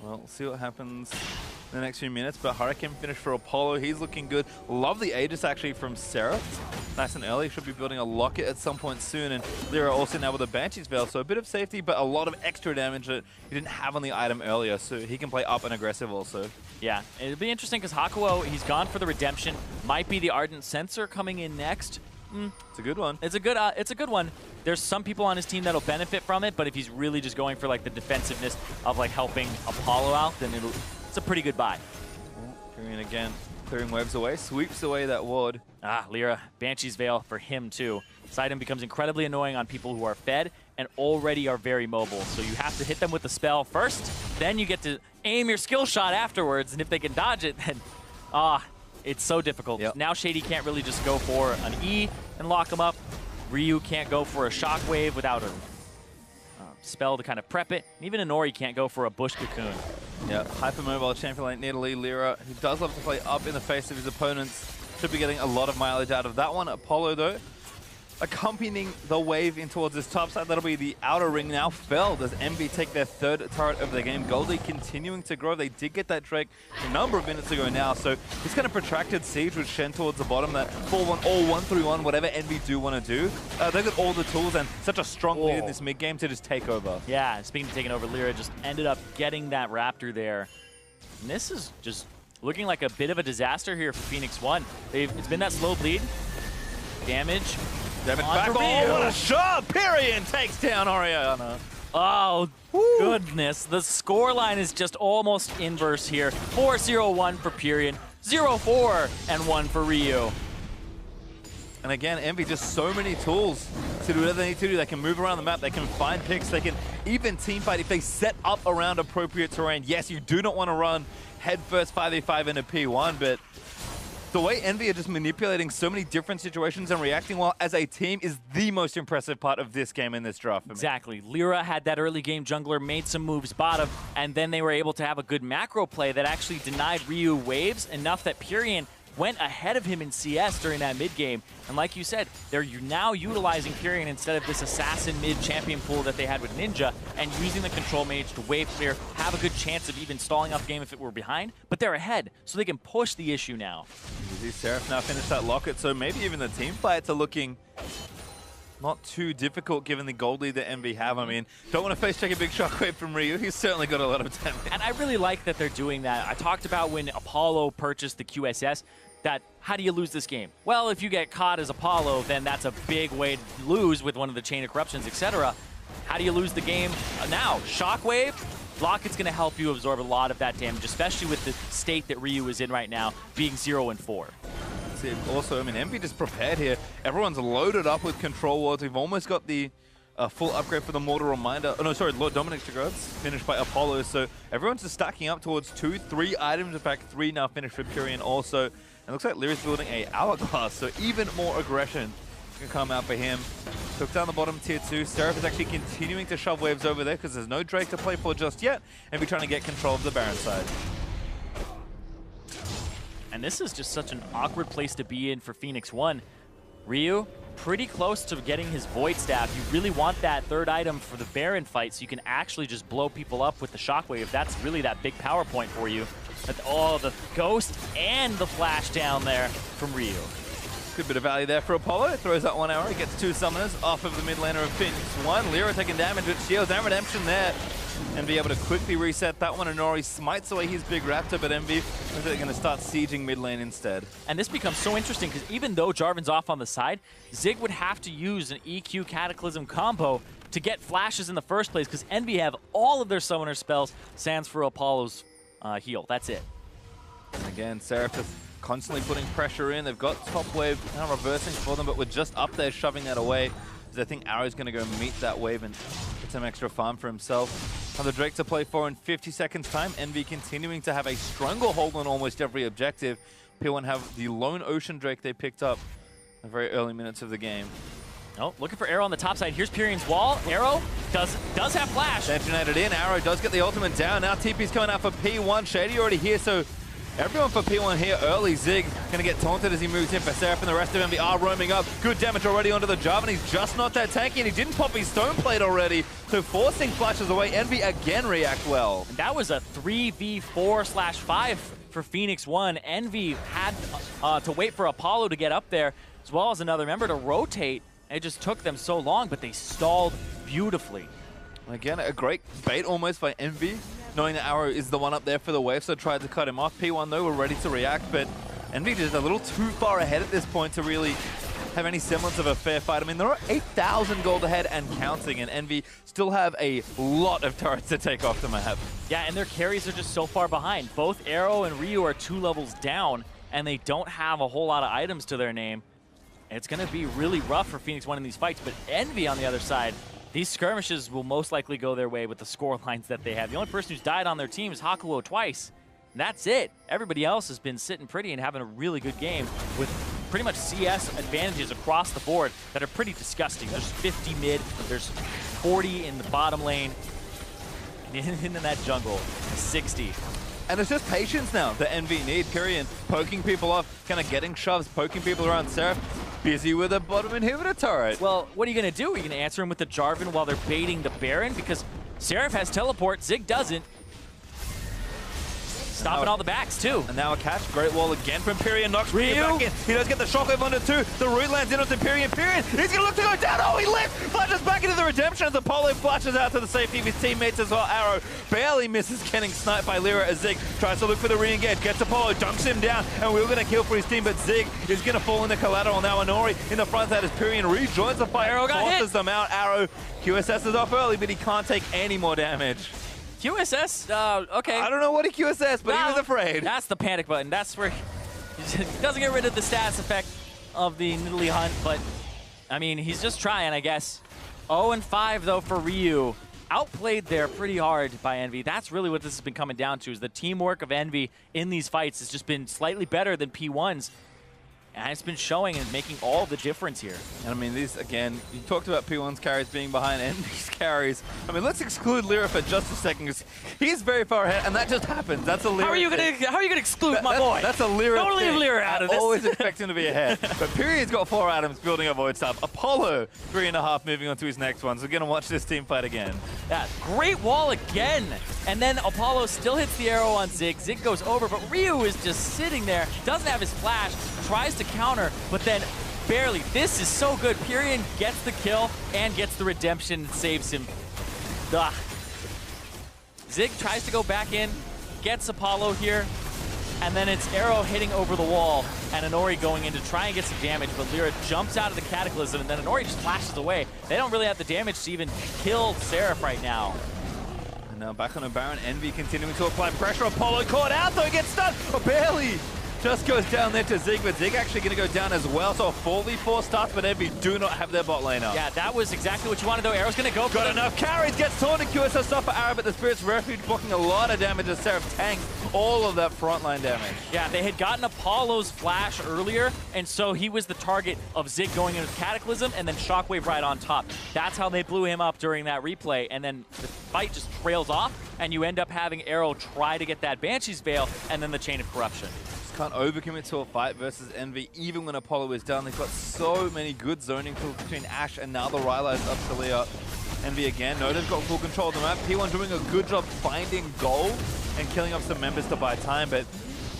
Well, we'll see what happens in the next few minutes, but Hurricane finish for Apollo. He's looking good. Love the Aegis actually from Seraph. Nice and early. Should be building a Locket at some point soon. And Lyra also now with a Banshee's Veil, so a bit of safety, but a lot of extra damage that he didn't have on the item earlier, so he can play up and aggressive also. Yeah, it'll be interesting because Hakuo, he's gone for the Redemption. Might be the Ardent Sensor coming in next. It's a good one. It's a good one. There's some people on his team that'll benefit from it, but if he's really just going for like the defensiveness of like helping Apollo out, then it's a pretty good buy. Furion again, clearing waves away, sweeps away that ward. Lyra, Banshee's Veil for him too. This item becomes incredibly annoying on people who are fed and already are very mobile. So you have to hit them with the spell first, then you get to aim your skill shot afterwards, and if they can dodge it, then it's so difficult. Yep. Now Shady can't really just go for an E and lock him up. Ryu can't go for a shockwave without a spell to kind of prep it. And even Inori can't go for a bush cocoon. Yeah, hypermobile champion like Nidalee Lyra. He does love to play up in the face of his opponents. Should be getting a lot of mileage out of that one. Apollo though, accompanying the wave in towards this top side. That'll be the outer ring now. Fell does EnVy take their third turret of the game. Goldie continuing to grow. They did get that Drake a number of minutes ago now. So this kind of protracted siege with Shen towards the bottom. That 4-1 or 1-3-1, whatever EnVy do want to do. They've got all the tools and such a strong lead in this mid game to just take over. Yeah, speaking of taking over, Lyra just ended up getting that Raptor there. And this is just looking like a bit of a disaster here for Phoenix1. It's been that slow bleed. Damage back. Oh, what a shot! Pyrrhian takes down Oriana. Oh, goodness. The scoreline is just almost inverse here. 4-0-1 for Pyrrhian, 0-4 and 1 for Ryu. And again, EnVy just so many tools to do whatever they need to do. They can move around the map, they can find picks, they can even teamfight if they set up around appropriate terrain. Yes, you do not want to run headfirst 5v5 into P1, but the way EnVy are just manipulating so many different situations and reacting well as a team is the most impressive part of this game in this draft for me. Exactly. Lyra had that early game jungler, made some moves bottom, and then they were able to have a good macro play that actually denied Ryu waves enough that Pyrrhian went ahead of him in CS during that mid game. And like you said, they're now utilizing Pyrrhian instead of this assassin mid champion pool that they had with Ninja, and using the control mage to wave clear, have a good chance of even stalling off game if it were behind, but they're ahead, so they can push the issue now. Seraph now finished that Locket, so maybe even the team fights are looking not too difficult given the gold lead that EnVy have. I mean, don't want to face check a big shockwave from Ryu. He's certainly got a lot of damage. And I really like that they're doing that. I talked about when Apollo purchased the QSS, that how do you lose this game? Well, if you get caught as Apollo, then that's a big way to lose with one of the Chain of Corruptions, etc. How do you lose the game now? Shockwave? Locket's going to help you absorb a lot of that damage, especially with the state that Ryu is in right now, being 0-4. Also, I mean, EnVy just prepared here. Everyone's loaded up with control wards. We've almost got the full upgrade for the Mortal Reminder. Oh, no, sorry, Lord Dominic's regards, finished by Apollo. So everyone's just stacking up towards 2-3 items. In fact, 3 now finished for Pyrrhian also. And looks like Lyra's building a Hourglass, so even more aggression can come out for him. Took down the bottom tier 2. Seraph is actually continuing to shove waves over there because there's no Drake to play for just yet. And we're trying to get control of the Baron side. And this is just such an awkward place to be in for Phoenix1. Ryu, pretty close to getting his Void Staff. You really want that third item for the Baron fight so you can actually just blow people up with the Shockwave. That's really that big power point for you. But, oh, the Ghost and the Flash down there from Ryu. Good bit of value there for Apollo. Throws that 1 arrow. He gets 2 summoners off of the mid laner of Phoenix1. Lyra taking damage with shields and redemption there. And be able to quickly reset that one. Inori smites away his big Raptor, but EnVy is going to start sieging mid lane instead. And this becomes so interesting because even though Jarvan's off on the side, Zig would have to use an EQ Cataclysm combo to get flashes in the first place because EnVy have all of their summoner spells, sans for Apollo's heal. That's it. And again, Seraph is constantly putting pressure in. They've got top wave kind of reversing for them, but we're just up there shoving that away. I think Arrow's going to go meet that wave and get some extra farm for himself. Have the Drake to play for in 50 seconds time. EnVy continuing to have a stranglehold on almost every objective. P1 have the lone Ocean Drake they picked up in the very early minutes of the game. Oh, looking for Arrow on the top side. Here's Pyrrhian's wall. Arrow does have flash. Detonated in. Arrow does get the ultimate down. Now TP's coming out for P1. Shady already here, so Everyone for P1 here early. Zig gonna get taunted as he moves in for Seraph, and the rest of EnVy are roaming up. Good damage already onto the Jarvan. He's just not that tanky, and he didn't pop his Stone Plate already. So forcing flashes away. EnVy again react well. And that was a 3v4/5 for Phoenix1. EnVy had to wait for Apollo to get up there, as well as another member to rotate. It just took them so long, but they stalled beautifully. Again, a great bait almost by EnVy, knowing that Arrow is the one up there for the wave, so tried to cut him off. P1 though were ready to react, but EnVy just a little too far ahead at this point to really have any semblance of a fair fight. I mean, there are 8,000 gold ahead and counting, and EnVy still have a lot of turrets to take off the map. Yeah, and their carries are just so far behind. Both Arrow and Ryu are 2 levels down, and they don't have a whole lot of items to their name. It's going to be really rough for Phoenix1 in these fights, but EnVy on the other side, these skirmishes will most likely go their way with the score lines that they have. The only person who's died on their team is Hakuo twice. And that's it. Everybody else has been sitting pretty and having a really good game with pretty much CS advantages across the board that are pretty disgusting. There's 50 mid, there's 40 in the bottom lane, and in that jungle, 60. And it's just patience now that EnVy need. Pyrion poking people off, kind of getting shoves, poking people around Seraph. Busy with a bottom inhibitor turret. Well, what are you going to do? Are you going to answer him with the Jarvan while they're baiting the Baron? Because Seraph has teleport, Zig doesn't. Stopping all the backs, too. And now a catch. Great wall again from Pyrion. Knocks Ryu back in. He does get the shockwave onto 2. The root lands in onto Pyrion. Pyrion, he's going to look to go down. Oh, he lifts! Flashes back into the redemption as Apollo flashes out to the safety of his teammates as well. Arrow barely misses getting sniped by Lyra as Zig tries to look for the re-engage. Gets Apollo, dunks him down, and we're going to kill for his team, but Zig is going to fall into collateral. Now Inori in the front side as Pyrion rejoins the fight. Arrow got forces them out. Arrow QSS is off early, but he can't take any more damage. QSS, okay. I don't know what he QSS, but he was afraid. That's the panic button. That's where he doesn't get rid of the stats effect of the Nidalee Hunt, but I mean, he's just trying, I guess. 0-5 though for Ryu. Outplayed there pretty hard by EnVy. That's really what this has been coming down to, is the teamwork of EnVy in these fights has just been slightly better than P1's. And it's been showing and making all the difference here. And I mean, these, again, you talked about P1's carries being behind EnVy's carries. I mean, let's exclude Lyra for just a second, because he's very far ahead, and that just happens. That's a Lyra How are you gonna exclude my boy? That's a Lyra Don't leave thing. Lyra out of this. I always expect him to be ahead. But Pyrion's got 4 items building a Void Staff. Apollo, 3.5, moving on to his next one. So we're going to watch this team fight again. Yeah, great wall again. And then Apollo still hits the arrow on Zig. Zig goes over, but Ryu is just sitting there, doesn't have his flash, tries to counter, but then barely. This is so good. Pyrion gets the kill and gets the redemption and saves him. Ugh. Zig tries to go back in, gets Apollo here, and then it's Arrow hitting over the wall and Inori going in to try and get some damage, but Lyra jumps out of the Cataclysm and then Inori just flashes away. They don't really have the damage to even kill Seraph right now. And now back on a Baron. EnVy continuing to apply pressure. Apollo caught out though, he gets stunned. Oh, barely. Just goes down there to Zig, but Zig actually going to go down as well. So a 4v4 starts, but EnVy do not have their bot lane up. Yeah, that was exactly what you wanted though. Arrow's going to go for Got enough carries, gets taunted, QSS stuff for Arrow, but the Spirit's Refuge blocking a lot of damage as Seraph tanks all of that frontline damage. Yeah, they had gotten Apollo's flash earlier, and so he was the target of Zig going into Cataclysm and then Shockwave right on top. That's how they blew him up during that replay, and then the fight just trails off, and you end up having Arrow try to get that Banshee's Veil, and then the Chain of Corruption. Can't overcommit to a fight versus EnVy, even when Apollo is down. They've got so many good zoning tools between Ashe and now the Rylai's up to Leah. EnVy again, no, they've got full control of the map. P1 doing a good job finding gold and killing off some members to buy time, but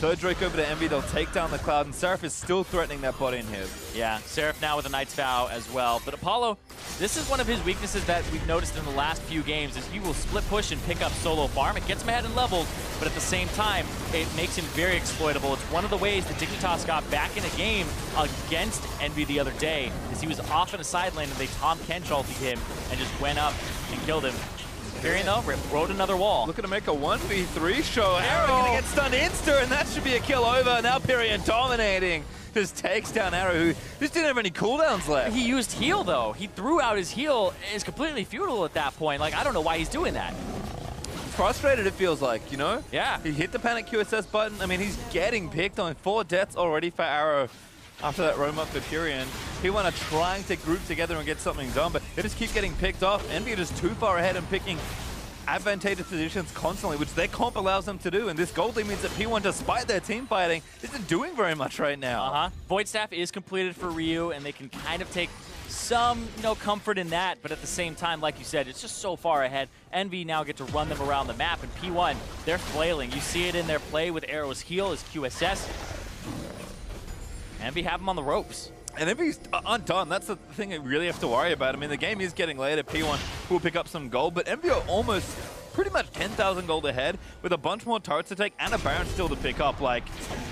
third Drake over to EnVy, they'll take down the Cloud, and Seraph is still threatening that bot in here. Yeah, Seraph now with a Knight's Vow as well. But Apollo, this is one of his weaknesses that we've noticed in the last few games, is he will split push and pick up solo farm. It gets him ahead in levels, but at the same time, it makes him very exploitable. It's one of the ways that Dignitas got back in a game against EnVy the other day, is he was off in a side lane and they Tom Kench ulted him and just went up and killed him. Pyrion though, rode another wall. Looking to make a 1v3 show. Arrow gonna get stunned insta, and that should be a kill over. Now Pyrion dominating. Just takes down Arrow, who just didn't have any cooldowns left. He used heal though. He threw out his heal. It's completely futile at that point. Like, I don't know why he's doing that. Frustrated, it feels like, you know? Yeah. He hit the panic QSS button. I mean, he's getting picked on. 4 deaths already for Arrow after that roam up for Pyrion. P1 are trying to group together and get something done, but they just keep getting picked off. EnVy just too far ahead and picking advantageous positions constantly, which their comp allows them to do. And this gold lead means that P1, despite their team fighting, isn't doing very much right now. Void Staff is completed for Ryu, and they can kind of take some, comfort in that. But at the same time, like you said, it's just so far ahead. Envy now get to run them around the map, and P1, they're flailing. You see it in their play with Arrow's heal, his QSS. Envy have him on the ropes. And Envy's undone. That's the thing that you really have to worry about. I mean, the game is getting later. P1 will pick up some gold, but Envy are almost pretty much 10,000 gold ahead with a bunch more turrets to take and a Baron still to pick up. Like,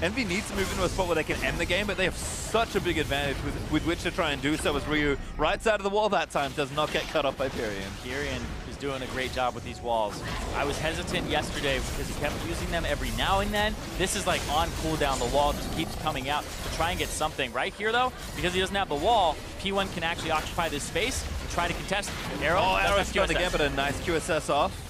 Envy needs to move into a spot where they can end the game, but they have such a big advantage with which to try and do so, as Ryu, right side of the wall that time, does not get cut off by Pyrian. Pyrian is doing a great job with these walls. I was hesitant yesterday because he kept using them every now and then. This is like on cooldown. The wall just keeps coming out to try and get something. Right here, though, because he doesn't have the wall, P1 can actually occupy this space and try to contest. Arrow, Arrow's going again, but a nice QSS off.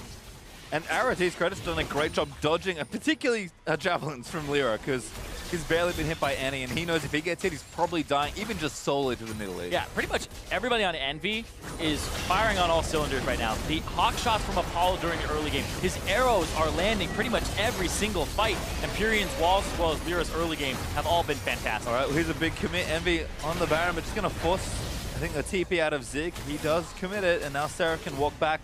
And Arrow, to his credit, has done a great job dodging, particularly javelins from Lyra, because he's barely been hit by any, and he knows if he gets hit, he's probably dying, even just solely to the middle age. Yeah, pretty much everybody on Envy is firing on all cylinders right now. The hawk shots from Apollo during the early game, his arrows are landing pretty much every single fight, and Pyrian's walls, as well as Lyra's early game, have all been fantastic. All right, well, here's a big commit. Envy on the Baron, but just going to force, I think, the TP out of Zig. He does commit it, and now Seraph can walk back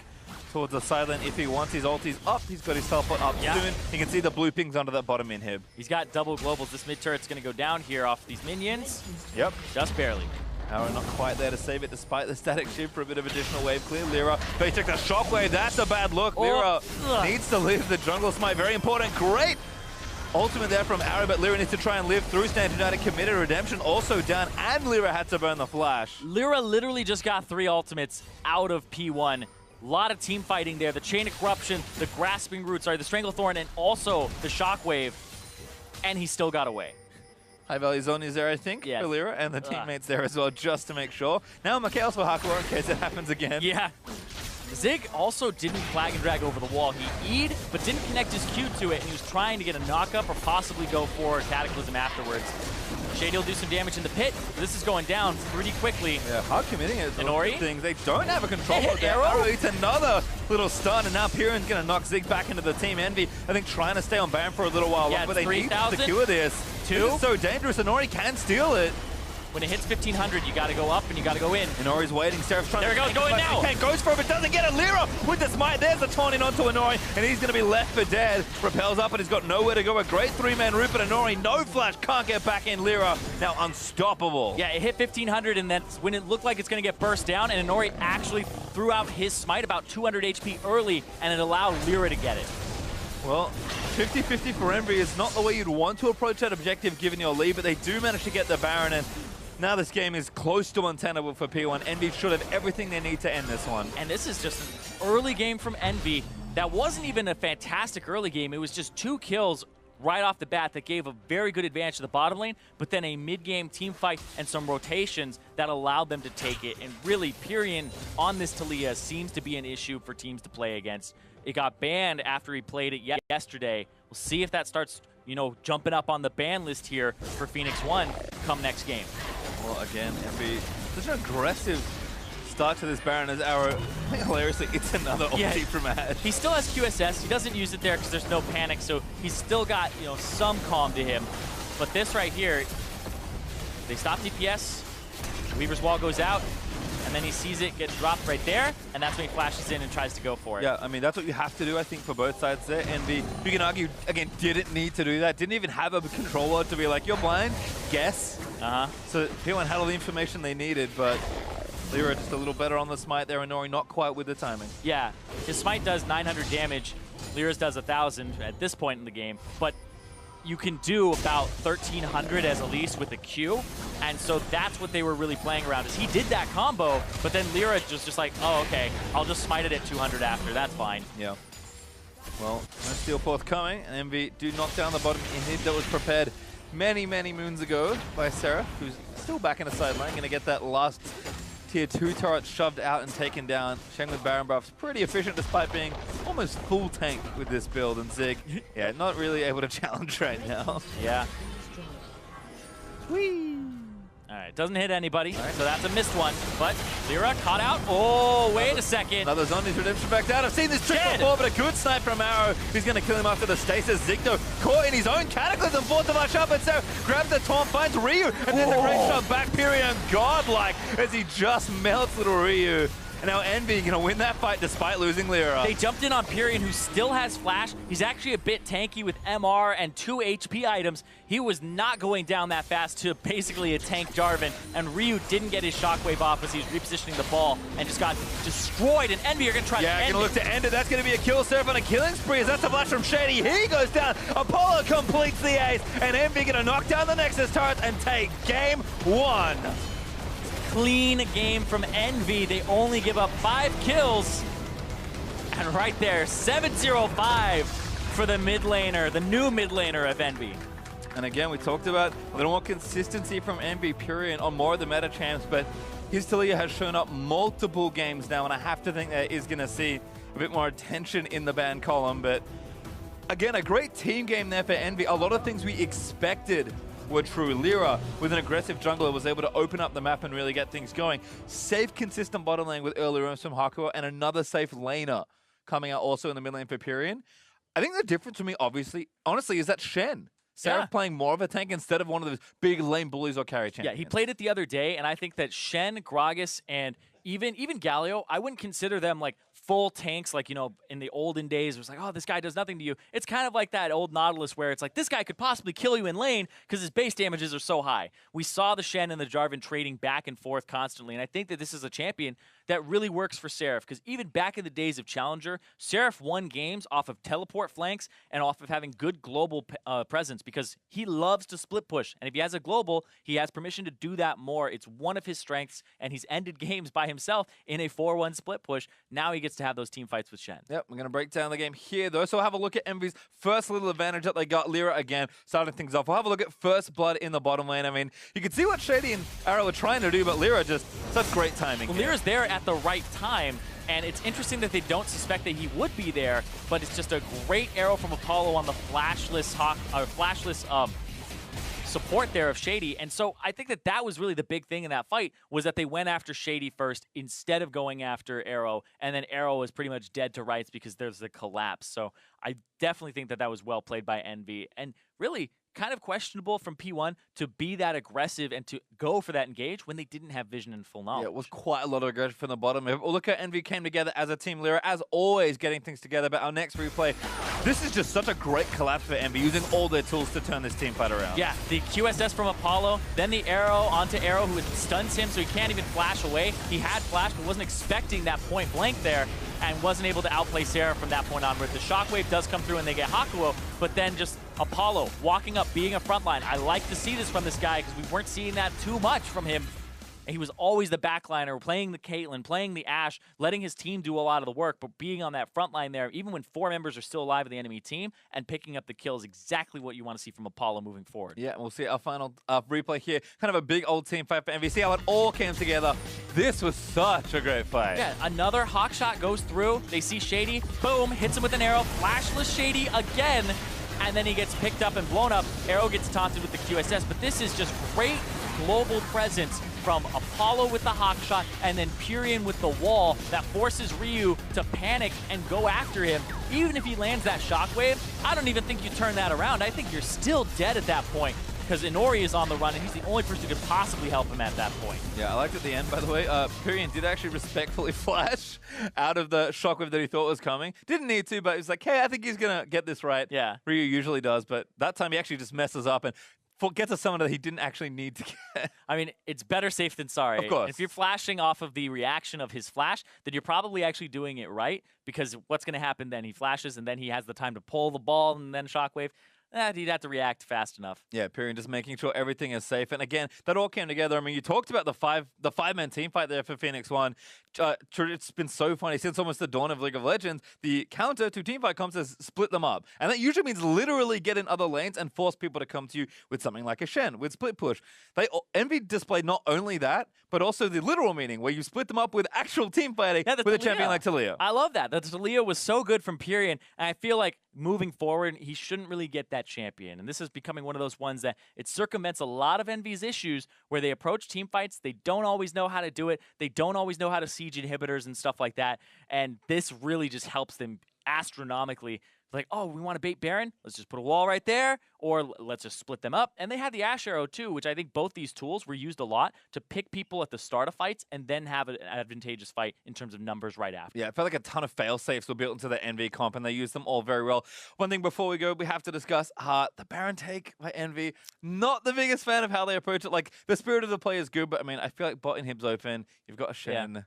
towards the sideline if he wants. His ulti's up. He's got his teleport up soon. You can see the blue pings under that bottom inhib. He's got double globals. This mid turret's going to go down here off these minions. Yep. Just barely. Arrow not quite there to save it despite the static shift for a bit of additional wave clear. Lyra, they took the shockwave. That's a bad look. Lyra needs to live the jungle smite. Very important. Great ultimate there from Arrow, but Lyra needs to try and live through. Stand United committed. Redemption also down, and Lyra had to burn the flash. Lyra literally just got 3 ultimates out of P1. A lot of team fighting there. The Chain of Corruption, the Grasping Root, the Stranglethorn, and also the Shockwave. And he still got away. High value zone is there, I think, for Lyra, and the teammates there as well, just to make sure. Now Mikhail's for Hakura in case it happens again. Yeah. Zig also didn't flag and drag over the wall. He E'd, but didn't connect his Q to it, and he was trying to get a knock-up or possibly go for Cataclysm afterwards. Shady will do some damage in the pit. This is going down pretty quickly. Yeah, hard committing it. Inori? Things. They don't have a control mode there. Arrow eats another little stun, and now Pyrian's going to knock Zig back into the team. Envy, I think, trying to stay on Baron for a little while, but they need to secure this. This is so dangerous. Inori can steal it. When it hits 1500, you got to go up and you got to go in. Inori's waiting. Seraph's trying to go in now. Goes for it, but doesn't get it. Lyra with the smite. There's the taunt in onto Inori, and he's going to be left for dead. Repels up, and he's got nowhere to go. A great 3-man root, but Inori, no flash, can't get back in. Lyra now unstoppable. Yeah, it hit 1500, and that's when it looked like it's going to get burst down, and Inori actually threw out his smite about 200 HP early, and it allowed Lyra to get it. Well, 50-50 for Envy is not the way you'd want to approach that objective given your lead, but they do manage to get the Baron, and now this game is close to untenable for P1. Envy should have everything they need to end this one. And this is just an early game from Envy. That wasn't even a fantastic early game. It was just 2 kills right off the bat that gave a very good advantage to the bottom lane, but then a mid-game team fight and some rotations that allowed them to take it. And really, Pyrian on this Taliyah seems to be an issue for teams to play against. It got banned after he played it yesterday. We'll see if that starts, jumping up on the ban list here for Phoenix1 come next game. Well, again, Envy, such an aggressive start to this Baron as Arrow. I think hilariously, it's another ulti from Ash. He still has QSS. He doesn't use it there because there's no panic, so he's still got, some calm to him. But this right here, they stop DPS, Weaver's Wall goes out, and then he sees it get dropped right there, and that's when he flashes in and tries to go for it. Yeah, I mean, that's what you have to do, I think, for both sides there. Envy, you can argue, again, didn't need to do that. Didn't even have a controller to be like, you're blind, guess. So P1 had all the information they needed, but Lyra just a little better on the smite there, and Nori not quite with the timing. Yeah, his smite does 900 damage. Lyra's does 1,000 at this point in the game, but you can do about 1,300 as a least with a Q, and so that's what they were really playing around. Is he did that combo, but then Lyra just like, oh, okay, I'll just smite it at 200 after. That's fine. Yeah. Well, no steal forthcoming, and Envy do knock down the bottom inhib that was prepared many, many moons ago by Seraph, who's still back in the sideline, going to get that last tier 2 turret shoved out and taken down. Sheng with Baron buffs, pretty efficient despite being almost full tank with this build, and Zig, yeah, not really able to challenge right now. Yeah. Whee! All right, doesn't hit anybody, so that's a missed one. But Lyra caught out. Oh, wait a second. Another Zombies Redemption back down. I've seen this trick before, but a good snipe from Arrow. He's going to kill him after the stasis. Zigno caught in his own Cataclysm. Forced to march up, and so grabs the taunt, finds Ryu, and then the great shot back. Pyrion godlike as he just melts little Ryu. And now Envy going to win that fight despite losing Lyra. They jumped in on Pyrion, who still has Flash. He's actually a bit tanky with MR and 2 HP items. He was not going down that fast to basically a tank Jarvan, and Ryu didn't get his shockwave off as he was repositioning the ball and just got destroyed. And Envy are going to try to end it. Yeah, going to look to end it. That's going to be a kill. Seraph on a killing spree as that's a flash from Shady. He goes down. Apollo completes the ace, and Envy going to knock down the Nexus turret and take game 1. Clean game from Envy. They only give up 5 kills. And right there, 7-0-5 for the mid laner, the new mid laner of Envy. And again, we talked about a little more consistency from Envy Pyrion on more of the meta champs, but his Talia has shown up multiple games now, and I have to think that is going to see a bit more attention in the ban column. But again, a great team game there for Envy. A lot of things we expected were true. Lyra, with an aggressive jungler, was able to open up the map and really get things going. Safe, consistent bottom lane with early roams from Hakuo, and another safe laner coming out also in the mid lane for Pyrion. I think the difference for me, honestly, is that Shen. Seraph playing more of a tank instead of one of those big lane bullies or carry champions. Yeah, he played it the other day, and I think that Shen, Gragas, and even Galio, I wouldn't consider them like full tanks, like, you know, in the olden days, it was like, oh, this guy does nothing to you. It's kind of like that old Nautilus where it's like, this guy could possibly kill you in lane because his base damages are so high. We saw the Shen and the Jarvan trading back and forth constantly, and I think that this is a champion that really works for Seraph, because even back in the days of Challenger, Seraph won games off of teleport flanks and off of having good global presence, because he loves to split push, and if he has a global, he has permission to do that more. It's one of his strengths, and he's ended games by himself in a 4-1 split push. Now he gets to have those team fights with Shen. Yep, we're going to break down the game here, though. So we'll have a look at Envy's first little advantage that they got. Lyra again, starting things off. We'll have a look at first blood in the bottom lane. I mean, you can see what Shady and Arrow are trying to do, but Lyra just such great timing. Well, Lyra's there at the right time, and it's interesting that they don't suspect that he would be there, but it's just a great arrow from Apollo on the flashless support there of Shady. And so I think that that was really the big thing in that fight, was that they went after Shady first instead of going after Arrow, and then Arrow was pretty much dead to rights because there's a collapse. So I definitely think that that was well played by Envy, and really kind of questionable from P1 to be that aggressive and to go for that engage when they didn't have vision and full knowledge. Yeah, it was quite a lot of aggression from the bottom. We'll look at Envy came together as a team. Lyra, as always, getting things together. But our next replay, this is just such a great collapse for Envy, using all their tools to turn this team fight around. Yeah, the QSS from Apollo, then the arrow onto Arrow, who stuns him so he can't even flash away. He had flash, but wasn't expecting that point blank there, and wasn't able to outplay Sarah from that point onward. The shockwave does come through and they get Hakuo, but then just Apollo walking up, being a frontline. I like to see this from this guy because we weren't seeing that too much from him. And he was always the backliner, playing the Caitlyn, playing the Ashe, letting his team do a lot of the work, but being on that front line there, even when 4 members are still alive of the enemy team, and picking up the kills, exactly what you want to see from Apollo moving forward. Yeah, we'll see our final replay here. Kind of a big old team fight for Envy. See how it all came together. This was such a great fight. Yeah, another hawk shot goes through. They see Shady, boom, hits him with an arrow, flashless Shady again, and then he gets picked up and blown up. Arrow gets taunted with the QSS, but this is just great global presence from Apollo with the hawk shot, and then Pyrion with the wall that forces Ryu to panic and go after him. Even if he lands that shockwave, I don't even think you turn that around. I think you're still dead at that point, because Inori is on the run, and he's the only person who could possibly help him at that point. Yeah, I liked at the end, by the way. Pyrion did actually respectfully flash out of the shockwave that he thought was coming. Didn't need to, but he was like, hey, I think he's going to get this right. Yeah. Ryu usually does, but that time he actually just messes up and gets a summon that he didn't actually need to get. I mean, it's better safe than sorry. Of course. If you're flashing off of the reaction of his flash, then you're probably actually doing it right, because what's going to happen then? He flashes, and then he has the time to pull the ball, and then shockwave. He'd have to react fast enough. Yeah, Pyrion just making sure everything is safe. And again, that all came together. I mean, you talked about the five-man team fight there for Phoenix1. It's been so funny since almost the dawn of League of Legends. The counter to teamfight comps is split them up. And that usually means literally get in other lanes and force people to come to you with something like a Shen, with split push. Envy displayed not only that, but also the literal meaning, where you split them up with actual team fighting with a champion like Talia. I love that. The Talia was so good from Pyrion, and I feel like moving forward, he shouldn't really get that champion. And this is becoming one of those ones that it circumvents a lot of EnVy's issues where they approach team fights. They don't always know how to do it. They don't always know how to siege inhibitors and stuff like that. And this really just helps them astronomically. Like, oh, we want to bait Baron? Let's just put a wall right there, or let's just split them up. And they had the Ash Arrow too, which I think both these tools were used a lot to pick people at the start of fights and then have an advantageous fight in terms of numbers right after. Yeah, I felt like a ton of fail-safes were built into the EnVy comp, and they used them all very well. One thing before we go, we have to discuss the Baron take by EnVy. Not the biggest fan of how they approach it. Like, the spirit of the play is good, but I mean, I feel like bot inhib's open. You've got a Shen. Yeah.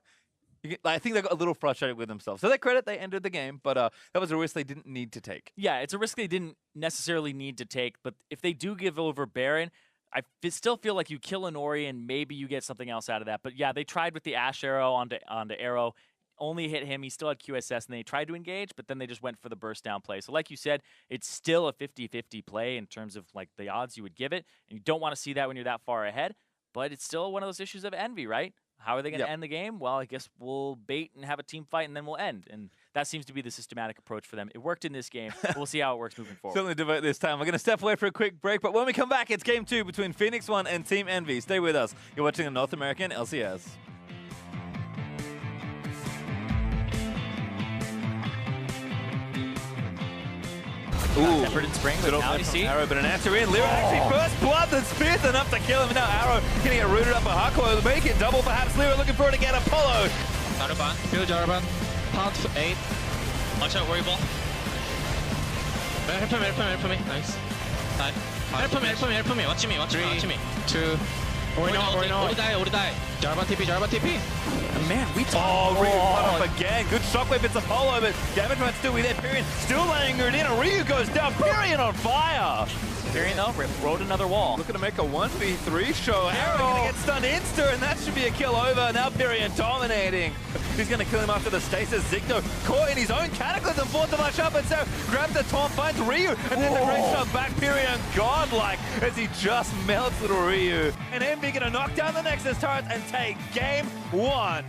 I think they got a little frustrated with themselves. So their credit, they ended the game, but that was a risk they didn't need to take. Yeah, it's a risk they didn't necessarily need to take, but if they do give over Baron, I still feel like you kill an Ori and maybe you get something else out of that. But yeah, they tried with the Ash Arrow onto Arrow, only hit him. He still had QSS, and they tried to engage, but then they just went for the burst down play. So like you said, it's still a 50-50 play in terms of like the odds you would give it, and you don't want to see that when you're that far ahead, but it's still one of those issues of EnVy, right? How are they going to end the game? Well, I guess we'll bait and have a team fight, and then we'll end. And that seems to be the systematic approach for them. It worked in this game. We'll see how it works moving forward. Certainly devote this time. We're going to step away for a quick break, but when we come back, it's Game 2 between Phoenix1 and Team EnVy. Stay with us. You're watching the North American LCS. Peppered in spring with Arrow, but an answer in. Lyra actually first blood that's fierce enough to kill him. Now Arrow gonna get rooted up a Hardcore. Make it double perhaps. Lyra looking for it to get Apollo. Jaraban. Feel Jaraban. Path 8. Watch out, worry ball. Help me. Nice. Help me. Watch me. 3, 2. Ori die. Jaraban TP. Man, we talk. Ryu cut off again. Good shockwave. It's Apollo, but damage might still be there. Pyrion still laying it in, and Ryu goes down. Pyrion on fire. Pyrion, though, rode another wall. Looking to make a 1v3 show. Arrow gonna get stunned insta, and that should be a kill over. Now Pyrion dominating. He's gonna kill him after the stasis. Zigno caught in his own cataclysm, forced to much up, and so grabs the taunt, finds Ryu, and then the great shot back. Pyrion godlike as he just melts little Ryu. And EnVy gonna knock down the Nexus turrets and take game 1.